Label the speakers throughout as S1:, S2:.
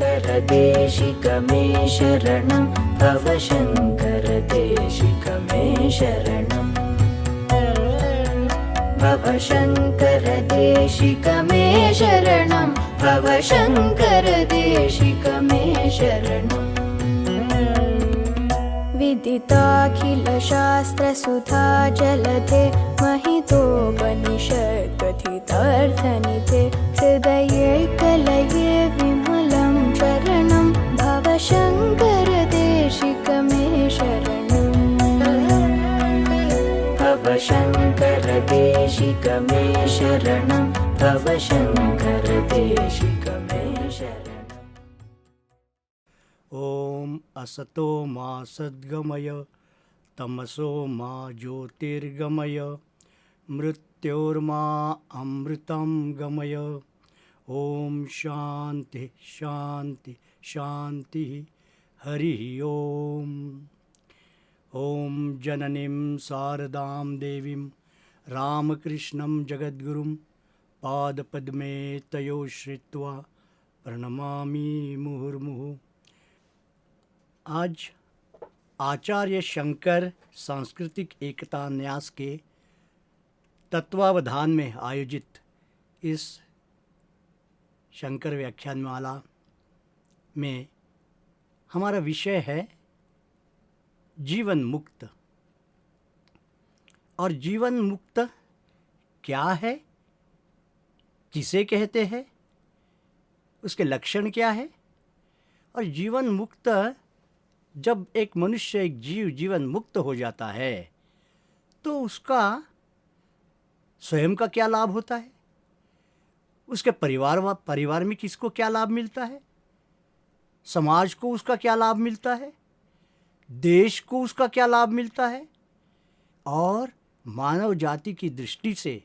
S1: देशिक मे शरणं भवशङ्कर देशिक मे शरणं भवशङ्कर देशिक मे शरणं भवशङ्कर देशिक मे शरणं विदिताखिलशास्त्रसुधा जलधे महितोपनिषत्कथितार्थनिधे हृदये कलये विमलं शरणं भवशङ्कर देशिक मे शरणं भवशङ्कर देशिक मे शरणं भवशङ्कर देशिक मे शरणं।
S2: ओम असतो मा सद्गमय तमसो मा ज्योतिर्गमय मृत्योर्मा अमृतं गमय। ओम शांति शांति शांति। हरि ओम। ओम जननीं शारदां देवीं रामकृष्णं जगद्गुरुं पादपद्मे तयो श्रित्वा प्रणमामि मुहुर्मुहुः। आज आचार्य शंकर सांस्कृतिक एकता न्यास के तत्वावधान में आयोजित इस शंकर व्याख्यानमाला में हमारा विषय है जीवन मुक्त। और जीवन मुक्त क्या है, किसे कहते हैं, उसके लक्षण क्या है, और जीवन मुक्त जब एक मनुष्य एक जीवन मुक्त हो जाता है तो उसका स्वयं का क्या लाभ होता है, उसके परिवार में किसको क्या लाभ मिलता है, समाज को उसका क्या लाभ मिलता है, देश को उसका क्या लाभ मिलता है, और मानव जाति की दृष्टि से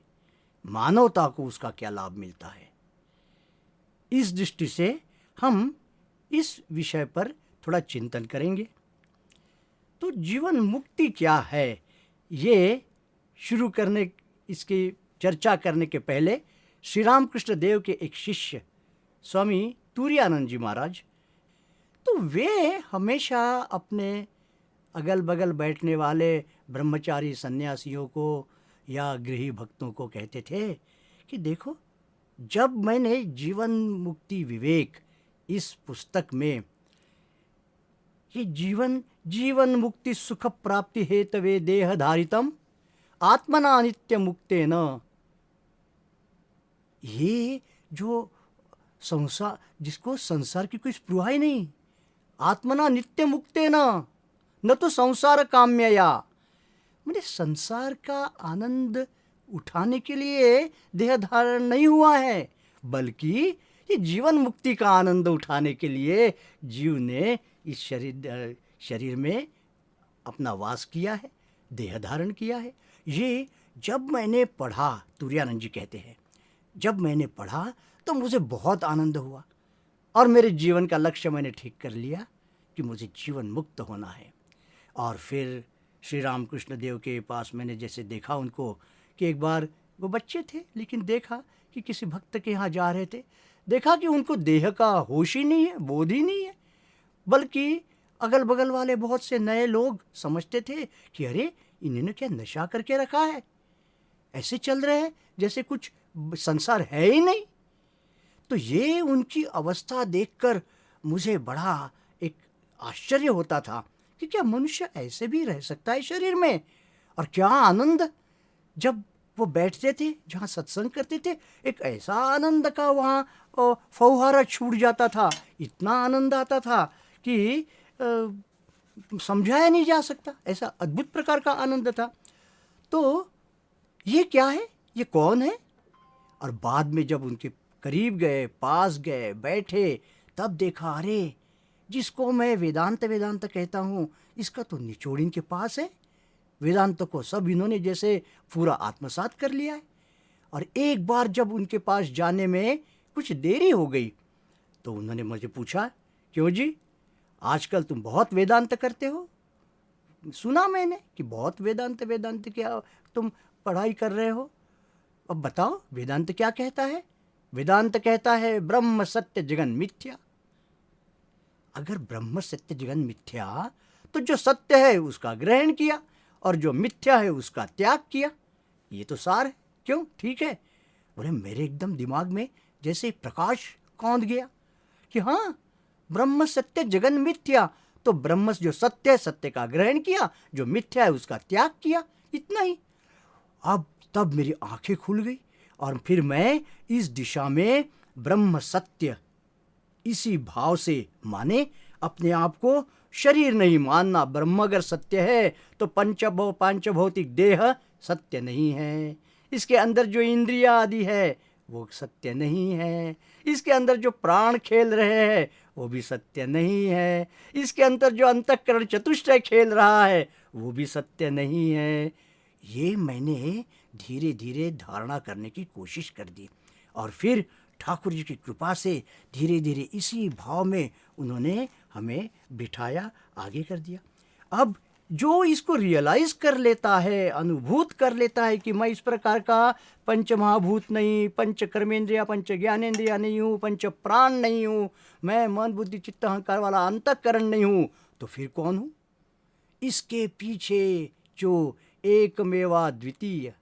S2: मानवता को उसका क्या लाभ मिलता है। इस दृष्टि से हम इस विषय पर थोड़ा चिंतन करेंगे। तो जीवन मुक्ति क्या है, ये शुरू करने इसकी चर्चा करने के पहले श्री रामकृष्ण देव के एक शिष्य स्वामी तुरानंद जी महाराज, तो वे हमेशा अपने अगल बगल बैठने वाले ब्रह्मचारी सन्यासियों को या गृही भक्तों को कहते थे कि देखो, जब मैंने जीवन मुक्ति विवेक इस पुस्तक में ये जीवन मुक्ति सुख प्राप्ति हेतवे देह धारितम आत्मना नित्य मुक्तेन, ये जो संसार, जिसको संसार की कोई स्पृहा ही नहीं, आत्मना नित्य मुक्तेन न तो संसार काम्यया, मैंने संसार का आनंद उठाने के लिए देह धारण नहीं हुआ है, बल्कि ये जीवन मुक्ति का आनंद उठाने के लिए जीव ने इस शरीर में अपना वास किया है, देह धारण किया है। ये जब मैंने पढ़ा, तुरानंद जी कहते हैं, जब मैंने पढ़ा तो मुझे बहुत आनंद हुआ और मेरे जीवन का लक्ष्य मैंने ठीक कर लिया कि मुझे जीवन मुक्त होना है। और फिर श्री रामकृष्ण देव के पास मैंने जैसे देखा उनको कि एक बार वो बच्चे थे, लेकिन देखा कि किसी भक्त के यहाँ जा रहे थे, देखा कि उनको देह का होश ही नहीं है, बोध ही नहीं है, बल्कि अगल बगल वाले बहुत से नए लोग समझते थे कि अरे इन्होंने क्या नशा करके रखा है, ऐसे चल रहे हैं जैसे कुछ संसार है ही नहीं। तो ये उनकी अवस्था देखकर मुझे बड़ा एक आश्चर्य होता था कि क्या मनुष्य ऐसे भी रह सकता है शरीर में, और क्या आनंद जब वो बैठते थे जहाँ सत्संग करते थे, एक ऐसा आनंद का वहाँ फौहारा छूट जाता था, इतना आनंद आता था कि समझाया नहीं जा सकता, ऐसा अद्भुत प्रकार का आनंद था। तो ये क्या है, ये कौन है? और बाद में जब उनके करीब गए, पास गए, बैठे, तब देखा अरे जिसको मैं वेदांत कहता हूँ, इसका तो निचोड़ इनके पास है, वेदांत को सब इन्होंने जैसे पूरा आत्मसात कर लिया है। और एक बार जब उनके पास जाने में कुछ देरी हो गई तो उन्होंने मुझे पूछा, क्यों जी आजकल तुम बहुत वेदांत करते हो, सुना मैंने कि बहुत वेदांत क्या तुम पढ़ाई कर रहे हो, अब बताओ वेदांत क्या कहता है? वेदांत कहता है ब्रह्म सत्य जगन मिथ्या, अगर ब्रह्म सत्य जगन मिथ्या, तो जो सत्य है उसका ग्रहण किया और जो मिथ्या है उसका त्याग किया। ये तो सार है। क्यों? ठीक है। बोले मेरे एकदम दिमाग में जैसे प्रकाश कौंध गया कि हाँ, ब्रह्म सत्य जगन मिथ्या, तो ब्रह्म जो सत्य है सत्य का ग्रहण किया, जो मिथ्या है उसका त्याग किया, इतना ही। अब तब मेरी आंखें खुल गई और फिर मैं इस दिशा में ब्रह्म सत्य इसी भाव से माने, अपने आप को शरीर नहीं मानना। ब्रह्म अगर सत्य है तो पांच भौतिक देह सत्य नहीं है। इसके अंदर जो इंद्रिया आदि है वो सत्य नहीं है। इसके अंदर जो प्राण खेल रहे हैं वो भी सत्य नहीं है। इसके अंदर जो अंतःकरण चतुष्टय खेल रहा है वो भी सत्य नहीं है। ये मैंने धीरे धीरे धारणा करने की कोशिश कर दी और फिर ठाकुर जी की कृपा से धीरे धीरे इसी भाव में उन्होंने हमें बिठाया, आगे कर दिया। अब जो इसको रियलाइज कर लेता है, अनुभूत कर लेता है कि मैं इस प्रकार का पंच महाभूत नहीं, पंच कर्मेंद्रिया, पंच ज्ञानेंद्रिया नहीं हूँ, पंच प्राण नहीं हूँ, मैं मन बुद्धि चित्त अहंकार वाला अंतःकरण नहीं हूँ, तो फिर कौन हूँ? इसके पीछे जो एकमेवा द्वितीय,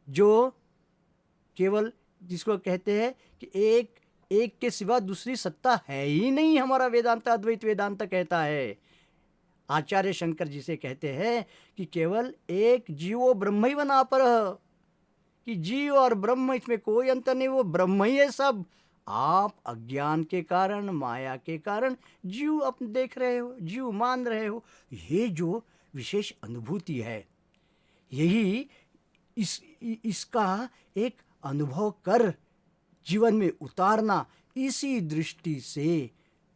S2: जो केवल जिसको कहते हैं कि एक के सिवा दूसरी सत्ता है ही नहीं, हमारा वेदांत अद्वैत वेदांत कहता है। आचार्य शंकर जी से कहते हैं कि केवल एक जीवो ब्रह्म ही बना पर, कि जीव और ब्रह्म इसमें कोई अंतर नहीं, वो ब्रह्म ही है सब। आप अज्ञान के कारण, माया के कारण जीव अपने देख रहे हो, जीव मान रहे हो। ये जो विशेष अनुभूति है, यही इसका एक अनुभव कर जीवन में उतारना, इसी दृष्टि से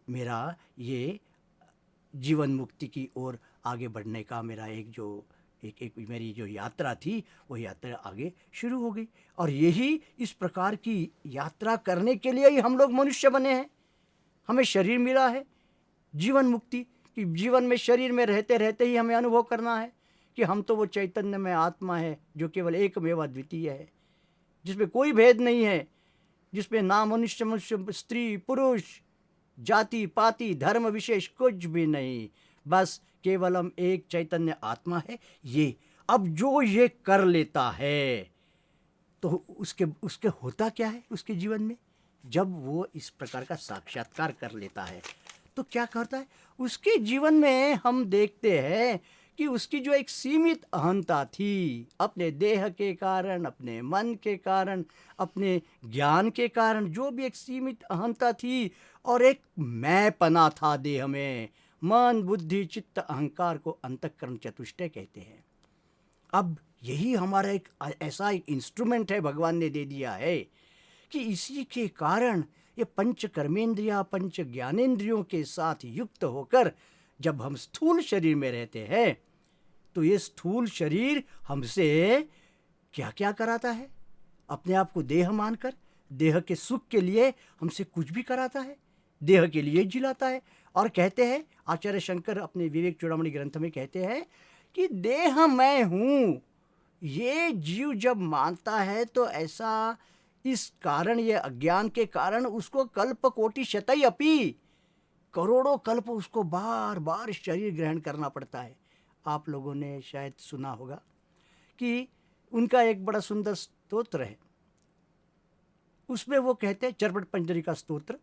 S2: मेरा ये जीवन मुक्ति की ओर आगे बढ़ने का मेरा एक मेरी जो यात्रा थी वो यात्रा आगे शुरू हो गई। और यही इस प्रकार की यात्रा करने के लिए ही हम लोग मनुष्य बने हैं। हमें शरीर मिला है जीवन मुक्ति कि जीवन में शरीर में रहते रहते ही हमें अनुभव करना है कि हम तो वो चैतन्य में आत्मा है जो केवल एकमेव अद्वितीय है, जिसमें कोई भेद नहीं है, जिसमें ना मनुष्य मनुष्य, स्त्री पुरुष, जाति पाति धर्म विशेष कुछ भी नहीं, बस केवलम एक चैतन्य आत्मा है। ये अब जो ये कर लेता है तो उसके होता क्या है उसके जीवन में? जब वो इस प्रकार का साक्षात्कार कर लेता है तो क्या करता है उसके जीवन में? हम देखते हैं कि उसकी जो एक सीमित अहंता थी, अपने देह के कारण, अपने मन के कारण, अपने ज्ञान के कारण, जो भी एक सीमित अहंता थी और एक मैंपना था देह में, मन बुद्धि चित्त अहंकार को अंतःकरण चतुष्टय कहते हैं। अब यही हमारा एक ऐसा एक इंस्ट्रूमेंट है भगवान ने दे दिया है कि इसी के कारण ये पंच कर्मेंद्रिया पंच ज्ञानेंद्रियों के साथ युक्त होकर जब हम स्थूल शरीर में रहते हैं तो ये स्थूल शरीर हमसे क्या क्या कराता है? अपने आप को देह मानकर देह के सुख के लिए हमसे कुछ भी कराता है, देह के लिए जिलाता है। और कहते हैं आचार्य शंकर अपने विवेक चूड़ामणि ग्रंथ में कहते हैं कि देह मैं हूँ, ये जीव जब मानता है तो ऐसा इस कारण, ये अज्ञान के कारण उसको कल्प कोटि शतई अपि, करोड़ों कल्प उसको बार बार शरीर ग्रहण करना पड़ता है। आप लोगों ने शायद सुना होगा कि उनका एक बड़ा सुंदर स्तोत्र है, उसमें वो कहते हैं, चरपट पंजरिका स्तोत्र,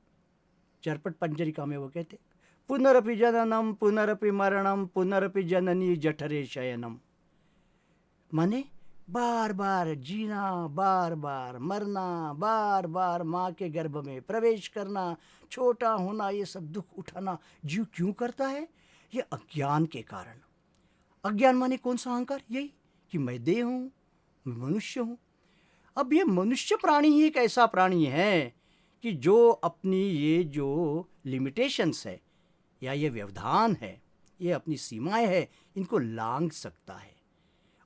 S2: चरपट पंजरिका में वो कहते हैं पुनरपि जननम पुनरपि मरणम पुनरपि जननी जठरे शयनम। माने बार बार जीना, बार बार मरना, बार बार माँ के गर्भ में प्रवेश करना, छोटा होना, ये सब दुख उठाना जीव क्यों करता है? ये अज्ञान के कारण। अज्ञान माने कौन सा अहंकार? यही कि मैं देह हूँ, मैं मनुष्य हूँ। अब ये मनुष्य प्राणी ही एक ऐसा प्राणी है कि जो अपनी ये जो लिमिटेशंस है या ये व्यवधान है, ये अपनी सीमाएं है, इनको लांघ सकता है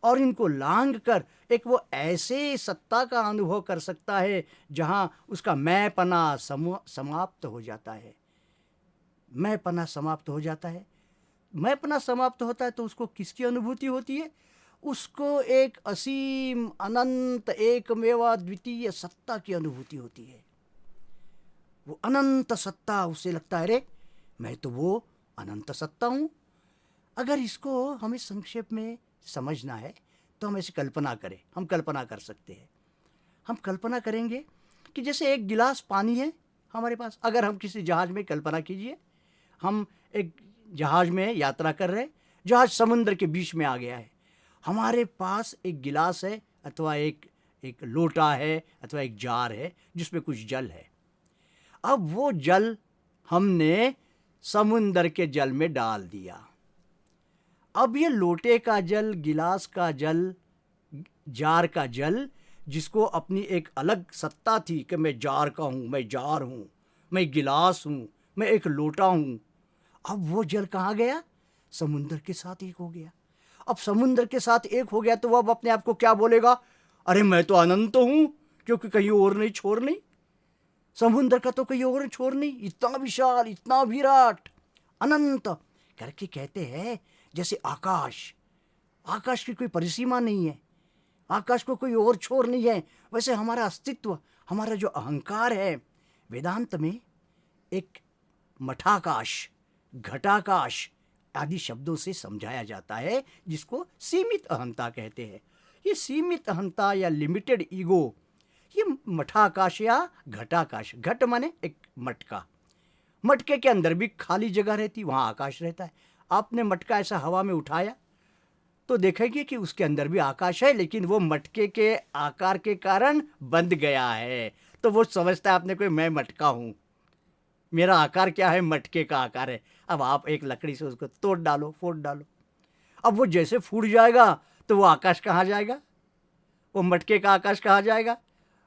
S2: और इनको लांघ कर एक वो ऐसे सत्ता का अनुभव कर सकता है जहाँ उसका मैंपना समाप्त हो जाता है। मैंपना समाप्त हो जाता है। मैंपना समाप्त होता है तो उसको किसकी अनुभूति होती है? उसको एक असीम अनंत एकमेवा द्वितीय सत्ता की अनुभूति होती है। वो अनंत सत्ता, उससे लगता है अरे मैं तो वो अनंत सत्ता हूँ। अगर इसको हमें संक्षेप में समझना है तो हम ऐसे कल्पना करें, हम कल्पना कर सकते हैं। हम कल्पना करेंगे कि जैसे एक गिलास पानी है हमारे पास। अगर हम किसी जहाज़ में, कल्पना कीजिए, हम एक जहाज़ में यात्रा कर रहे हैं, जहाज़ समुद्र के बीच में आ गया है, हमारे पास एक गिलास है अथवा एक एक लोटा है अथवा एक जार है जिसमें कुछ जल है। अब वो जल हमने समुद्र के जल में डाल दिया। अब ये लोटे का जल, गिलास का जल, जार का जल, जिसको अपनी एक अलग सत्ता थी कि मैं जार का हूँ, मैं जार हूँ, मैं गिलास हूँ, मैं एक लोटा हूँ, अब वो जल कहाँ गया? समुद्र के साथ एक हो गया। अब समुद्र के साथ एक हो गया तो वो अब अपने आप को क्या बोलेगा? अरे मैं तो अनंत हूँ, क्योंकि कहीं और नहीं, छोर नहीं, समुद्र का तो कहीं और छोर नहीं, इतना विशाल, इतना विराट, अनंत करके कहते हैं। जैसे आकाश, आकाश की कोई परिसीमा नहीं है, आकाश को कोई और छोर नहीं है, वैसे हमारा अस्तित्व, हमारा जो अहंकार है, वेदांत में एक मठाकाश, घटाकाश आदि शब्दों से समझाया जाता है, जिसको सीमित अहंता कहते हैं। ये सीमित अहंता या लिमिटेड ईगो, ये मठाकाश या घटाकाश, घट माने एक मटका, मटके के अंदर भी खाली जगह रहती, वहाँ आकाश रहता है। आपने मटका ऐसा हवा में उठाया तो देखेंगे कि उसके अंदर भी आकाश है, लेकिन वो मटके के आकार के कारण बंद गया है। तो वो समझता है आपने कोई, मैं मटका हूँ, मेरा आकार क्या है? मटके का आकार है। अब आप एक लकड़ी से उसको तोड़ डालो, फोड़ डालो, अब वो जैसे फूट जाएगा तो वो आकाश कहाँ जाएगा? वो मटके का आकाश कहाँ जाएगा?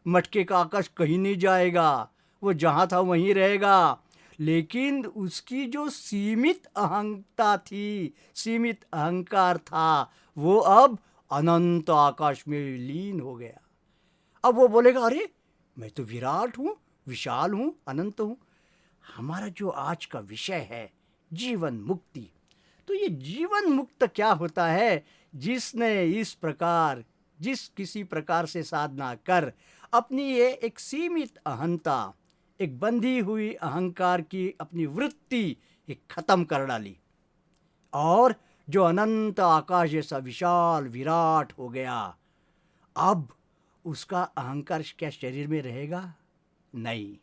S2: मटके का आकाश कहीं नहीं जाएगा, वो जहाँ था वहीं रहेगा। लेकिन उसकी जो सीमित अहंता थी, सीमित अहंकार था, वो अब अनंत आकाश में लीन हो गया। अब वो बोलेगा, अरे मैं तो विराट हूँ, विशाल हूँ, अनंत हूँ। हमारा जो आज का विषय है जीवन मुक्ति, तो ये जीवन मुक्त क्या होता है? जिसने इस प्रकार, जिस किसी प्रकार से साधना कर अपनी ये एक सीमित अहंता, एक बंधी हुई अहंकार की अपनी वृत्ति एक खत्म कर डाली, और जो अनंत आकाश जैसा विशाल विराट हो गया, अब उसका अहंकार क्या शरीर में रहेगा? नहीं।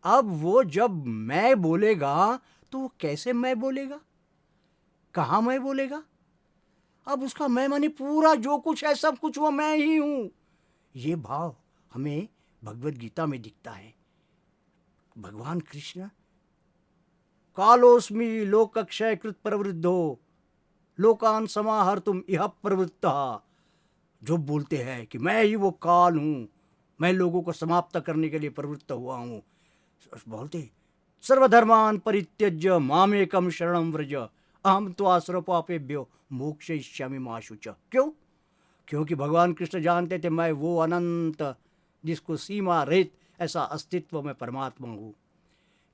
S2: अब वो जब मैं बोलेगा तो वो कैसे मैं बोलेगा? कहाँ मैं बोलेगा? अब उसका मैं माने पूरा जो कुछ है सब कुछ वो मैं ही हूँ। ये भाव हमें भगवद गीता में दिखता है। भगवान कृष्ण कालोस्मि लोकक्षय कृत प्रवृद्धो लोकान समाहर्तुम इह प्रवृत्तः, जो बोलते हैं कि मैं ही वो काल हूँ, मैं लोगों को समाप्त करने के लिए प्रवृत्त हुआ हूँ। बोलते सर्वधर्मान परित्यज्य मामेकम शरणं व्रज अहम त्वा सर्वपापेभ्यो मोक्षयिष्यामि मा शुचः। क्यों? क्योंकि भगवान कृष्ण जानते थे मैं वो अनंत, जिसको सीमा रहित ऐसा अस्तित्व में परमात्मा हूँ।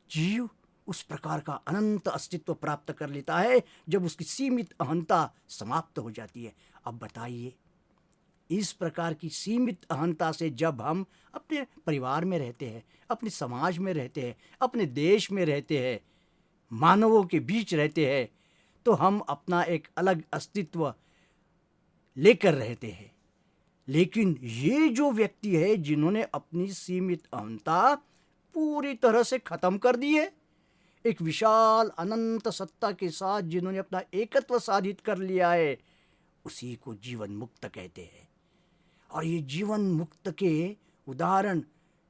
S2: जीव उस प्रकार का अनंत अस्तित्व प्राप्त कर लेता है जब उसकी सीमित अहंता समाप्त हो जाती है। अब बताइए, इस प्रकार की सीमित अहंता से जब हम अपने परिवार में रहते हैं, अपने समाज में रहते हैं, अपने देश में रहते हैं, मानवों के बीच रहते हैं, तो हम अपना एक अलग अस्तित्व लेकर रहते हैं। लेकिन ये जो व्यक्ति है जिन्होंने अपनी सीमित अहंता पूरी तरह से खत्म कर दी है, एक विशाल अनंत सत्ता के साथ जिन्होंने अपना एकत्व साधित कर लिया है, उसी को जीवन मुक्त कहते हैं। और ये जीवन मुक्त के उदाहरण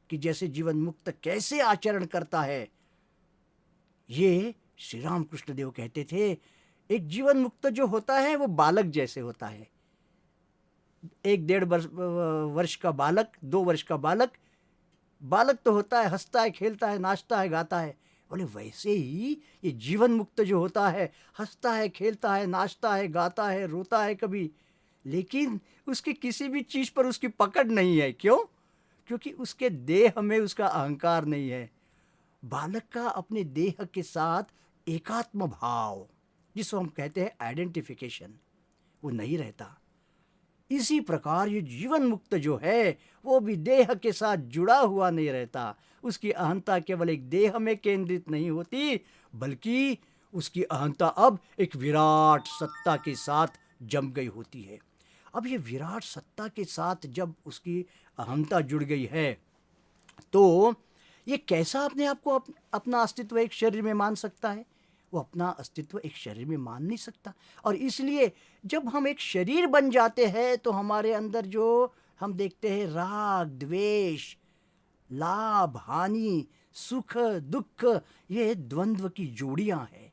S2: कि जैसे जीवन मुक्त कैसे आचरण करता है, ये श्री राम कृष्ण देव कहते थे। एक जीवन मुक्त जो होता है वो बालक जैसे होता है। 1-1.5 वर्ष का बालक, 2 वर्ष का बालक, बालक तो होता है, हंसता है, खेलता है, नाचता है, गाता है। बोले वैसे ही ये जीवन मुक्त जो होता है, हंसता है, खेलता है, नाचता है, गाता है, रोता है कभी, लेकिन उसकी किसी भी चीज़ पर उसकी पकड़ नहीं है। क्यों? क्योंकि उसके देह में उसका अहंकार नहीं है। बालक का अपने देह के साथ एकात्म भाव, जिसको हम कहते हैं आइडेंटिफिकेशन, वो नहीं रहता। इसी प्रकार ये जीवन मुक्त जो है वो भी देह के साथ जुड़ा हुआ नहीं रहता। उसकी अहंता केवल एक देह में केंद्रित नहीं होती, बल्कि उसकी अहंता अब एक विराट सत्ता के साथ जम गई होती है। अब ये विराट सत्ता के साथ जब उसकी अहंता जुड़ गई है तो ये कैसा अपने आप को अपना अस्तित्व एक शरीर में मान सकता है? वो अपना अस्तित्व एक शरीर में मान नहीं सकता। और इसलिए जब हम एक शरीर बन जाते हैं तो हमारे अंदर जो हम देखते हैं राग द्वेष, लाभ हानि, सुख दुख, ये द्वंद्व की जोड़ियां हैं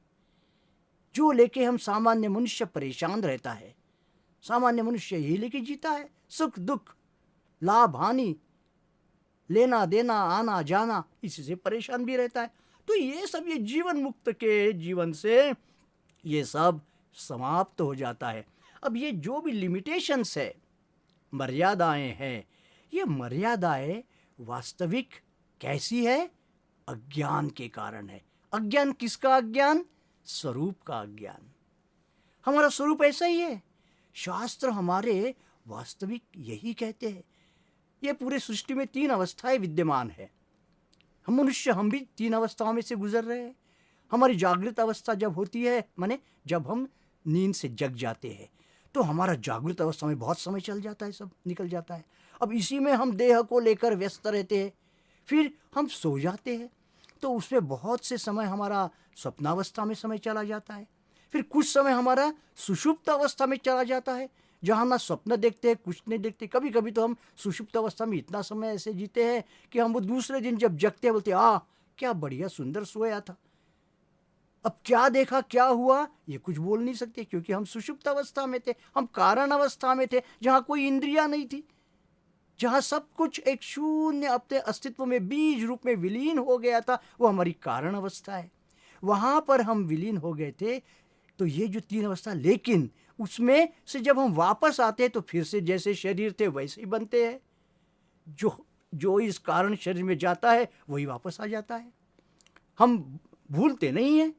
S2: जो लेके हम सामान्य मनुष्य परेशान रहता है। सामान्य मनुष्य यही लेके जीता है, सुख दुख, लाभ हानि, लेना देना, आना जाना, इसी से परेशान भी रहता है। तो ये सब ये जीवन मुक्त के जीवन से ये सब समाप्त हो जाता है। अब ये जो भी लिमिटेशंस है, मर्यादाएं हैं, ये मर्यादाएं वास्तविक कैसी है? अज्ञान के कारण है। अज्ञान किसका अज्ञान? स्वरूप का अज्ञान। हमारा स्वरूप ऐसा ही है। शास्त्र हमारे वास्तविक यही कहते हैं। ये पूरे सृष्टि में 3 अवस्थाएं विद्यमान है। हम मनुष्य, हम भी 3 अवस्थाओं में से गुजर रहे हैं। हमारी जागृत अवस्था जब होती है, माने जब हम नींद से जग जाते हैं, तो हमारा जागृत अवस्था में बहुत समय चल जाता है, सब निकल जाता है। अब इसी में हम देह को लेकर व्यस्त रहते हैं। फिर हम सो जाते हैं तो उसमें बहुत से समय हमारा स्वप्नावस्था में समय चला जाता है। फिर कुछ समय हमारा सुषुप्त अवस्था में चला जाता है, जहाँ ना स्वप्न देखते हैं, कुछ नहीं देखते। कभी कभी तो हम सुषुप्त अवस्था में इतना समय ऐसे जीते हैं कि हम वो दूसरे दिन जब जगते हैं बोलते क्या बढ़िया सुंदर सोया था। अब क्या देखा, क्या हुआ, ये कुछ बोल नहीं सकते, क्योंकि हम सुषुप्त अवस्था में थे, हम कारण अवस्था में थे, जहाँ कोई इंद्रिया नहीं थी, जहाँ सब कुछ एक शून्य अपने अस्तित्व में बीज रूप में विलीन हो गया था। वो हमारी कारण अवस्था है। वहाँ पर हम विलीन हो गए थे। तो ये जो 3 अवस्था, लेकिन उसमें से जब हम वापस आते हैं तो फिर से जैसे शरीर थे वैसे ही बनते हैं। जो इस कारण शरीर में जाता है वही वापस आ जाता है। हम भूलते नहीं हैं,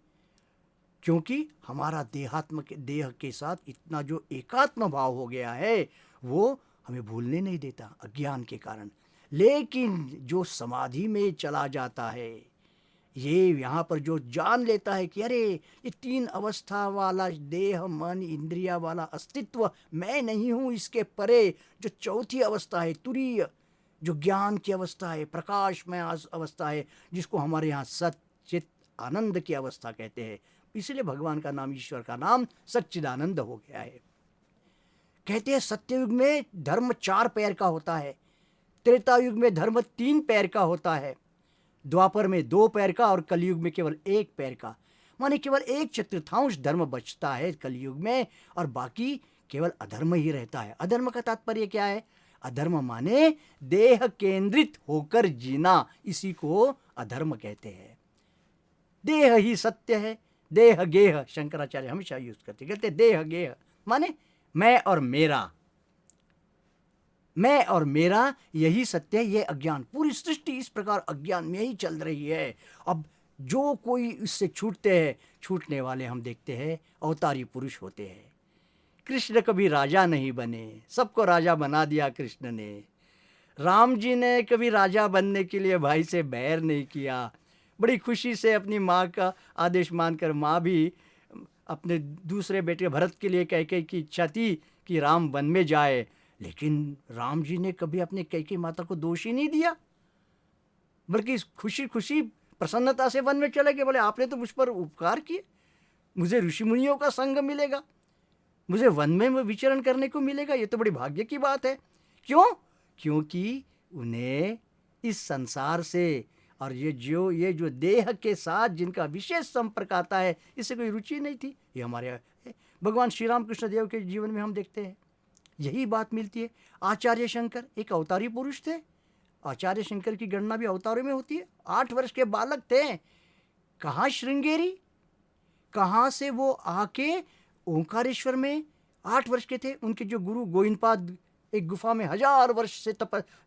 S2: क्योंकि हमारा देह के साथ इतना जो एकात्म भाव हो गया है वो हमें भूलने नहीं देता अज्ञान के कारण। लेकिन जो समाधि में चला जाता है, ये यहाँ पर जो जान लेता है कि अरे ये 3 अवस्था वाला देह मन इंद्रिया वाला अस्तित्व मैं नहीं हूँ, इसके परे जो चौथी अवस्था है तुरीय, जो ज्ञान की अवस्था है, प्रकाशमय अवस्था है, जिसको हमारे यहाँ सच्चित आनंद की अवस्था कहते हैं। इसलिए भगवान का नाम, ईश्वर का नाम सच्चिदानंद हो गया है। कहते हैं सत्ययुग में धर्म 4 पैर का होता है, त्रेता युग में धर्म 3 पैर का होता है, द्वापर में 2 पैर का और कलयुग में केवल 1 पैर का। माने केवल 1/4 धर्म बचता है कलयुग में, और बाकी केवल अधर्म ही रहता है। अधर्म का तात्पर्य क्या है? अधर्म माने देह केंद्रित होकर जीना, इसी को अधर्म कहते हैं। देह ही सत्य है। देह गेह शंकराचार्य हमेशा यूज करते, कहते देह गेह माने मैं और मेरा, मैं और मेरा यही सत्य है। ये अज्ञान, पूरी सृष्टि इस प्रकार अज्ञान में ही चल रही है। अब जो कोई इससे छूटते हैं, छूटने वाले हम देखते हैं अवतारी पुरुष होते हैं। कृष्ण कभी राजा नहीं बने, सबको राजा बना दिया कृष्ण ने। राम जी ने कभी राजा बनने के लिए भाई से बैर नहीं किया, बड़ी खुशी से अपनी माँ का आदेश मानकर माँ भी अपने दूसरे बेटे भरत के लिए कैकेयी की इच्छा थी कि राम वन में जाए, लेकिन राम जी ने कभी अपने कैकेयी माता को दोष ही नहीं दिया, बल्कि खुशी खुशी प्रसन्नता से वन में चले गए। बोले आपने तो मुझ पर उपकार किए, मुझे ऋषि मुनियों का संग मिलेगा, मुझे वन में विचरण करने को मिलेगा, ये तो बड़ी भाग्य की बात है। क्यों? क्योंकि उन्हें इस संसार से और ये जो देह के साथ जिनका विशेष संपर्क आता है, इससे कोई रुचि नहीं थी। ये हमारे भगवान श्री राम कृष्ण देव के जीवन में हम देखते हैं, यही बात मिलती है। आचार्य शंकर एक अवतारी पुरुष थे। आचार्य शंकर की गणना भी अवतारों में होती है। 8 वर्ष के बालक थे। कहाँ श्रृंगेरी, कहाँ से वो आके ओंकारेश्वर में 8 वर्ष के थे। उनके जो गुरु गोविंदपाद एक गुफा में 1000 वर्ष से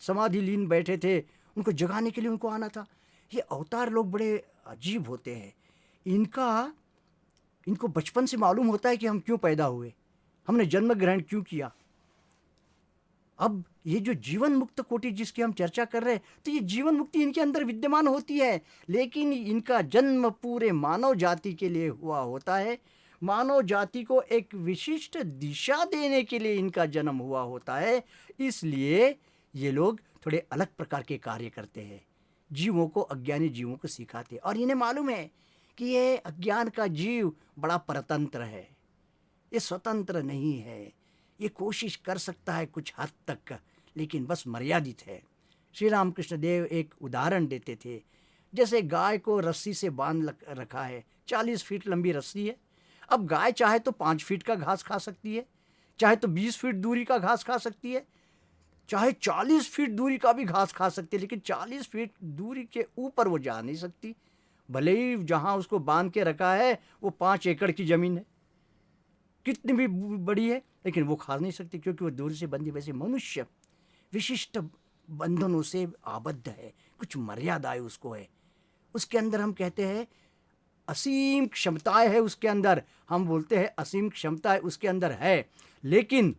S2: समाधि लीन बैठे थे, उनको जगाने के लिए उनको आना था। ये अवतार लोग बड़े अजीब होते हैं। इनको बचपन से मालूम होता है कि हम क्यों पैदा हुए, हमने जन्म ग्रहण क्यों किया। अब ये जो जीवन मुक्त कोटि जिसकी हम चर्चा कर रहे हैं, तो ये जीवन मुक्ति इनके अंदर विद्यमान होती है, लेकिन इनका जन्म पूरे मानव जाति के लिए हुआ होता है। मानव जाति को एक विशिष्ट दिशा देने के लिए इनका जन्म हुआ होता है। इसलिए ये लोग थोड़े अलग प्रकार के कार्य करते हैं, जीवों को, अज्ञानी जीवों को सिखाते हैं। और इन्हें मालूम है कि ये अज्ञान का जीव बड़ा परतंत्र है, ये स्वतंत्र नहीं है, ये कोशिश कर सकता है कुछ हद तक, लेकिन बस मर्यादित है। श्री रामकृष्ण देव एक उदाहरण देते थे, जैसे गाय को रस्सी से बांध रखा है, 40 फीट लंबी रस्सी है। अब गाय चाहे तो 5 फीट का घास खा सकती है, चाहे तो 20 फीट दूरी का घास खा सकती है, चाहे 40 फीट दूरी का भी घास खा सकती है, लेकिन 40 फीट दूरी के ऊपर वो जा नहीं सकती। भले ही जहाँ उसको बांध के रखा है वो 5 एकड़ की ज़मीन है, कितनी भी बड़ी है, लेकिन वो खा नहीं सकती, क्योंकि वो दूर से बंधी। वैसे मनुष्य विशिष्ट बंधनों से आबद्ध है, कुछ मर्यादाएं उसको है, उसके अंदर हम कहते हैं असीम क्षमताएं है उसके अंदर, हम बोलते हैं असीम क्षमताएं उसके अंदर है, लेकिन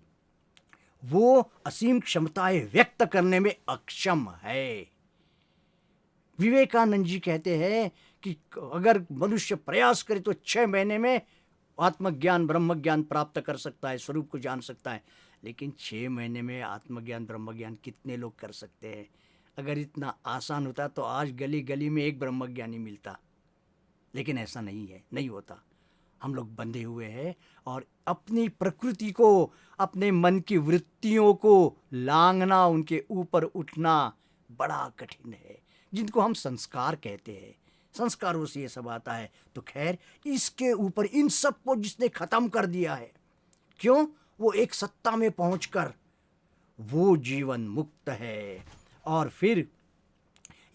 S2: वो असीम क्षमताएं व्यक्त करने में अक्षम है। विवेकानंद जी कहते हैं कि अगर मनुष्य प्रयास करे तो 6 महीने में आत्मज्ञान ब्रह्मज्ञान प्राप्त कर सकता है, स्वरूप को जान सकता है। लेकिन 6 महीने में आत्मज्ञान ब्रह्मज्ञान कितने लोग कर सकते हैं? अगर इतना आसान होता तो आज गली गली में एक ब्रह्मज्ञानी मिलता, लेकिन ऐसा नहीं है, नहीं होता। हम लोग बंधे हुए हैं और अपनी प्रकृति को, अपने मन की वृत्तियों को लांघना, उनके ऊपर उठना बड़ा कठिन है, जिनको हम संस्कार कहते हैं। संस्कारों से ये सब आता है। तो खैर, इसके ऊपर इन सब को जिसने खत्म कर दिया है, क्यों? वो एक सत्ता में पहुंचकर वो जीवन मुक्त है। और फिर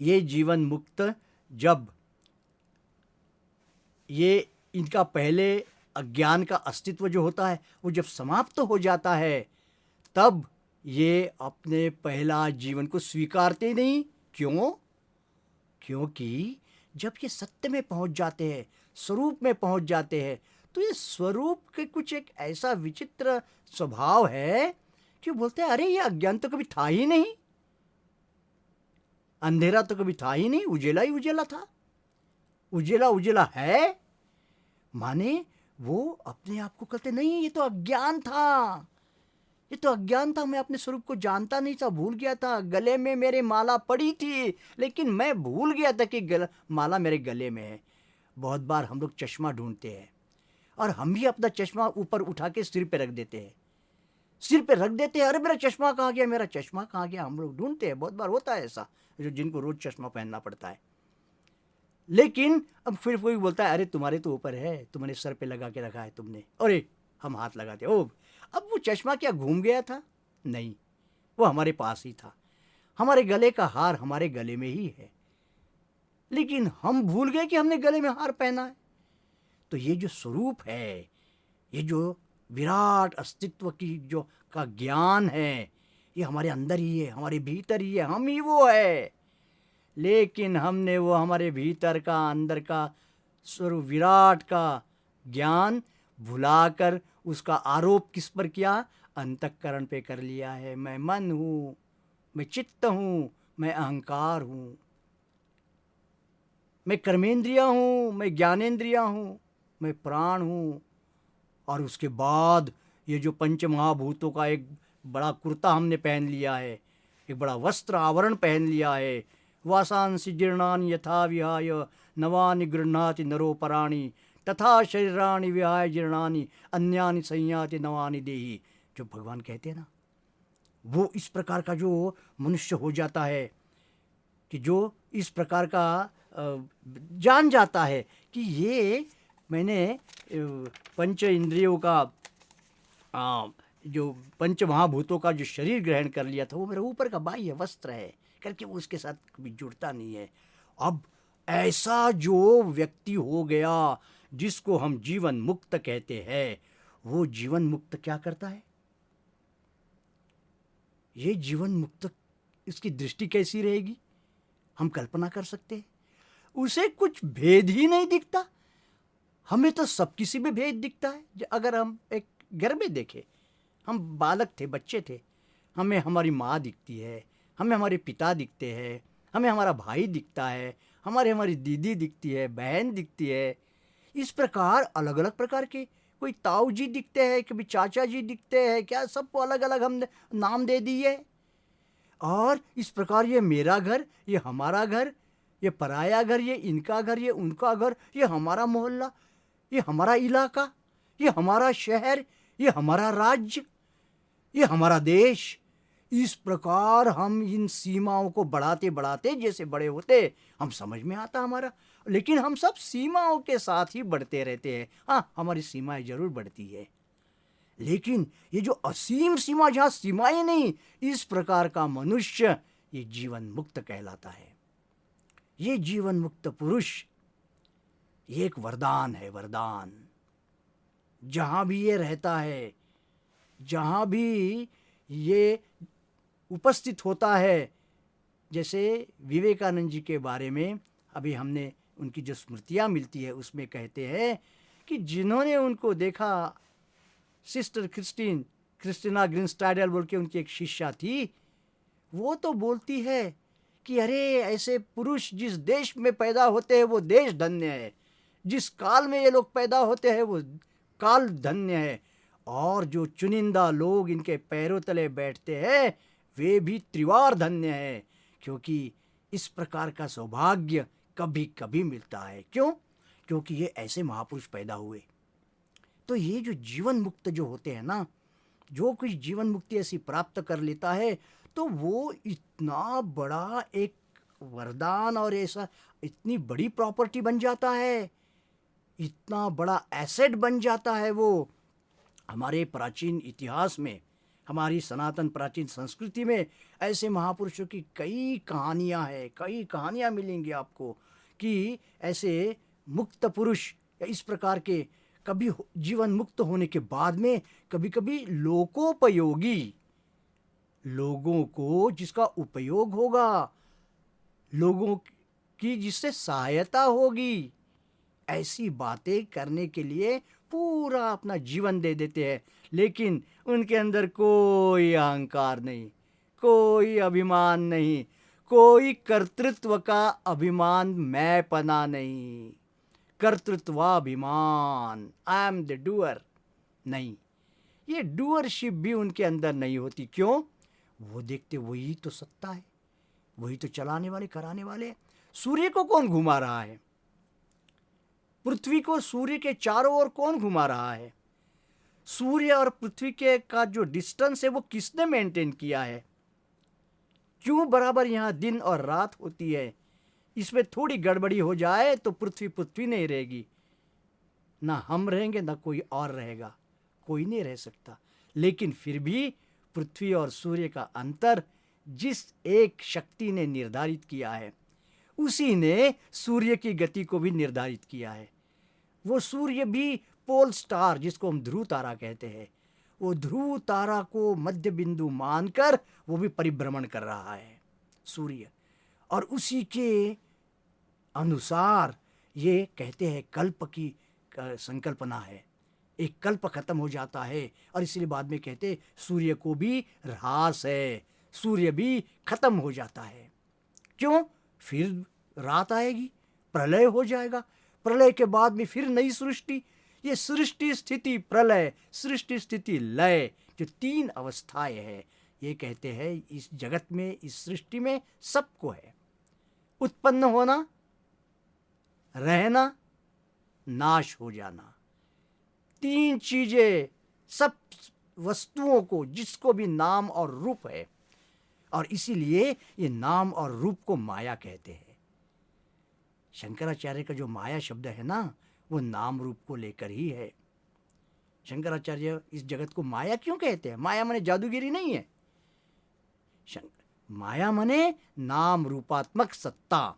S2: ये जीवन मुक्त, जब ये इनका पहले अज्ञान का अस्तित्व जो होता है वो जब समाप्त हो जाता है, तब ये अपने पहला जीवन को स्वीकारते नहीं। क्यों? क्योंकि जब ये सत्य में पहुंच जाते हैं, स्वरूप में पहुंच जाते हैं, तो ये स्वरूप के कुछ एक ऐसा विचित्र स्वभाव है कि बोलते हैं अरे ये अज्ञान तो कभी था ही नहीं, अंधेरा तो कभी था ही नहीं, उजेला ही उजेला था, उजेला उजेला है। माने वो अपने आप को कहते नहीं, ये तो अज्ञान था, ये तो अज्ञान था, मैं अपने स्वरूप को जानता नहीं था, भूल गया था। गले में मेरे माला पड़ी थी, लेकिन मैं भूल गया था कि माला मेरे गले में है। बहुत बार हम लोग चश्मा ढूंढते हैं और हम भी अपना चश्मा ऊपर उठा के सिर पे रख देते हैं, सिर पे रख देते हैं, अरे मेरा चश्मा कहाँ गया, मेरा चश्मा कहाँ गया, हम लोग ढूंढते हैं। बहुत बार होता है ऐसा, जो जिनको रोज चश्मा पहनना पड़ता है। लेकिन अब फिर कोई बोलता है अरे तुम्हारे तो ऊपर है, तुम्हारे सर पे लगा के रखा है तुमने, अरे हम हाथ लगाते, ओ अब वो चश्मा क्या घूम गया था? नहीं, वो हमारे पास ही था, हमारे गले का हार हमारे गले में ही है, लेकिन हम भूल गए कि हमने गले में हार पहना है। तो ये जो स्वरूप है, ये जो विराट अस्तित्व की जो का ज्ञान है, ये हमारे अंदर ही है, हमारे भीतर ही है, हम ही वो है। लेकिन हमने वो हमारे भीतर का, अंदर का स्वरूप विराट का ज्ञान भुलाकर उसका आरोप किस पर किया? अंतःकरण पे कर लिया है। मैं मन हूँ, मैं चित्त हूँ, मैं अहंकार हूँ, मैं कर्मेंद्रिया हूँ, मैं ज्ञानेंद्रिया हूँ, मैं प्राण हूँ। और उसके बाद ये जो पंच महाभूतों का एक बड़ा कुर्ता हमने पहन लिया है, एक बड़ा वस्त्र आवरण पहन लिया है। वासांसि जीर्णानि यथा विहाय नवानि गृह्णाति नरोपराणि तथा शरीराणि विहाय जीर्णानि अन्यानि संयाति नवानि देहि। जो भगवान कहते हैं ना, वो इस प्रकार का जो मनुष्य हो जाता है कि जो इस प्रकार का जान जाता है कि ये मैंने पंच इंद्रियों का जो पंच महाभूतों का जो शरीर ग्रहण कर लिया था, वो मेरा ऊपर का बाह्य वस्त्र है करके वो उसके साथ कभी जुड़ता नहीं है। अब ऐसा जो व्यक्ति हो गया जिसको हम जीवन मुक्त कहते हैं, वो जीवन मुक्त क्या करता है? ये जीवन मुक्त, इसकी दृष्टि कैसी रहेगी? हम कल्पना कर सकते हैं। उसे कुछ भेद ही नहीं दिखता। हमें तो सब किसी में भेद दिखता है। अगर हम एक घर में देखें, हम बालक थे, बच्चे थे, हमें हमारी माँ दिखती है, हमें हमारे पिता दिखते हैं, हमें हमारा भाई दिखता है, हमारी दीदी दिखती है, बहन दिखती है। इस प्रकार अलग अलग प्रकार के कोई ताऊ जी दिखते हैं, कभी चाचा जी दिखते हैं, क्या सबको अलग अलग हमने नाम दे दिए। और इस प्रकार ये मेरा घर, ये हमारा घर, ये पराया घर, ये इनका घर, ये उनका घर, ये हमारा मोहल्ला, ये हमारा इलाका, ये हमारा शहर, ये हमारा राज्य, ये हमारा देश। इस प्रकार हम इन सीमाओं को बढ़ाते बढ़ाते जैसे बड़े होते हम समझ में आता हमारा, लेकिन हम सब सीमाओं के साथ ही बढ़ते रहते हैं। हाँ, हमारी सीमाएं जरूर बढ़ती है, लेकिन ये जो असीम सीमा, जहाँ सीमाएं नहीं, इस प्रकार का मनुष्य ये जीवन मुक्त कहलाता है। ये जीवन मुक्त पुरुष ये एक वरदान है, वरदान। जहाँ भी ये रहता है, जहाँ भी ये उपस्थित होता है, जैसे विवेकानंद जी के बारे में अभी हमने उनकी जो स्मृतियाँ मिलती है उसमें कहते हैं कि जिन्होंने उनको देखा, सिस्टर क्रिस्टीना ग्रीनस्टाइडल बोल के उनकी एक शिष्या थी, वो तो बोलती है कि अरे ऐसे पुरुष जिस देश में पैदा होते हैं वो देश धन्य है, जिस काल में ये लोग पैदा होते हैं वो काल धन्य है, और जो चुनिंदा लोग इनके पैरों तले बैठते हैं वे भी त्रिवार धन्य है, क्योंकि इस प्रकार का सौभाग्य कभी कभी मिलता है। क्यों? क्योंकि ये ऐसे महापुरुष पैदा हुए। तो ये जो जीवन मुक्त जो होते हैं ना, जो कुछ जीवन मुक्ति ऐसी प्राप्त कर लेता है तो वो इतना बड़ा एक वरदान और ऐसा इतनी बड़ी प्रॉपर्टी बन जाता है, इतना बड़ा एसेट बन जाता है वो। हमारे प्राचीन इतिहास में, हमारी सनातन प्राचीन संस्कृति में ऐसे महापुरुषों की कई कहानियां हैं, कई कहानियां मिलेंगी आपको कि ऐसे मुक्त पुरुष इस प्रकार के कभी जीवन मुक्त होने के बाद में कभी कभी लोकोपयोगी, लोगों को जिसका उपयोग होगा, लोगों की जिससे सहायता होगी, ऐसी बातें करने के लिए पूरा अपना जीवन दे देते हैं, लेकिन उनके अंदर कोई अहंकार नहीं, कोई अभिमान नहीं, कोई कर्तृत्व का अभिमान, मैं पना नहीं, कर्तृत्वाभिमान, आई एम द डूअर नहीं, ये डूअरशिप भी उनके अंदर नहीं होती। क्यों? वो देखते वही तो सत्ता है, वही तो चलाने वाले कराने वाले। सूर्य को कौन घुमा रहा है? पृथ्वी को सूर्य के चारों ओर कौन घुमा रहा है? सूर्य और पृथ्वी के का जो डिस्टेंस है वो किसने मेंटेन किया है? क्यों बराबर यहाँ दिन और रात होती है? इसमें थोड़ी गड़बड़ी हो जाए तो पृथ्वी नहीं रहेगी, ना हम रहेंगे ना कोई और रहेगा, कोई नहीं रह सकता। लेकिन फिर भी पृथ्वी और सूर्य का अंतर जिस एक शक्ति ने निर्धारित किया है, उसी ने सूर्य की गति को भी निर्धारित किया है। वो सूर्य भी पोल स्टार, जिसको हम ध्रुव तारा कहते हैं, वो ध्रुव तारा को मध्य बिंदु मानकर वो भी परिभ्रमण कर रहा है सूर्य, और उसी के अनुसार ये कहते हैं कल्प की संकल्पना है। एक कल्प खत्म हो जाता है और इसलिए बाद में कहते सूर्य को भी ह्रास है, सूर्य भी खत्म हो जाता है। क्यों? फिर रात आएगी, प्रलय हो जाएगा, प्रलय के बाद में फिर नई सृष्टि। ये सृष्टि स्थिति प्रलय, सृष्टि स्थिति लय, जो तीन अवस्थाएं हैं, ये कहते हैं इस जगत में, इस सृष्टि में सबको है। उत्पन्न होना, रहना, नाश हो जाना, तीन चीजें सब वस्तुओं को, जिसको भी नाम और रूप है, और इसीलिए ये नाम और रूप को माया कहते हैं। शंकराचार्य का जो माया शब्द है ना, वो नाम रूप को लेकर ही है। शंकराचार्य इस जगत को माया क्यों कहते हैं? माया माने जादूगिरी नहीं है, माया माने नाम रूपात्मक सत्ता,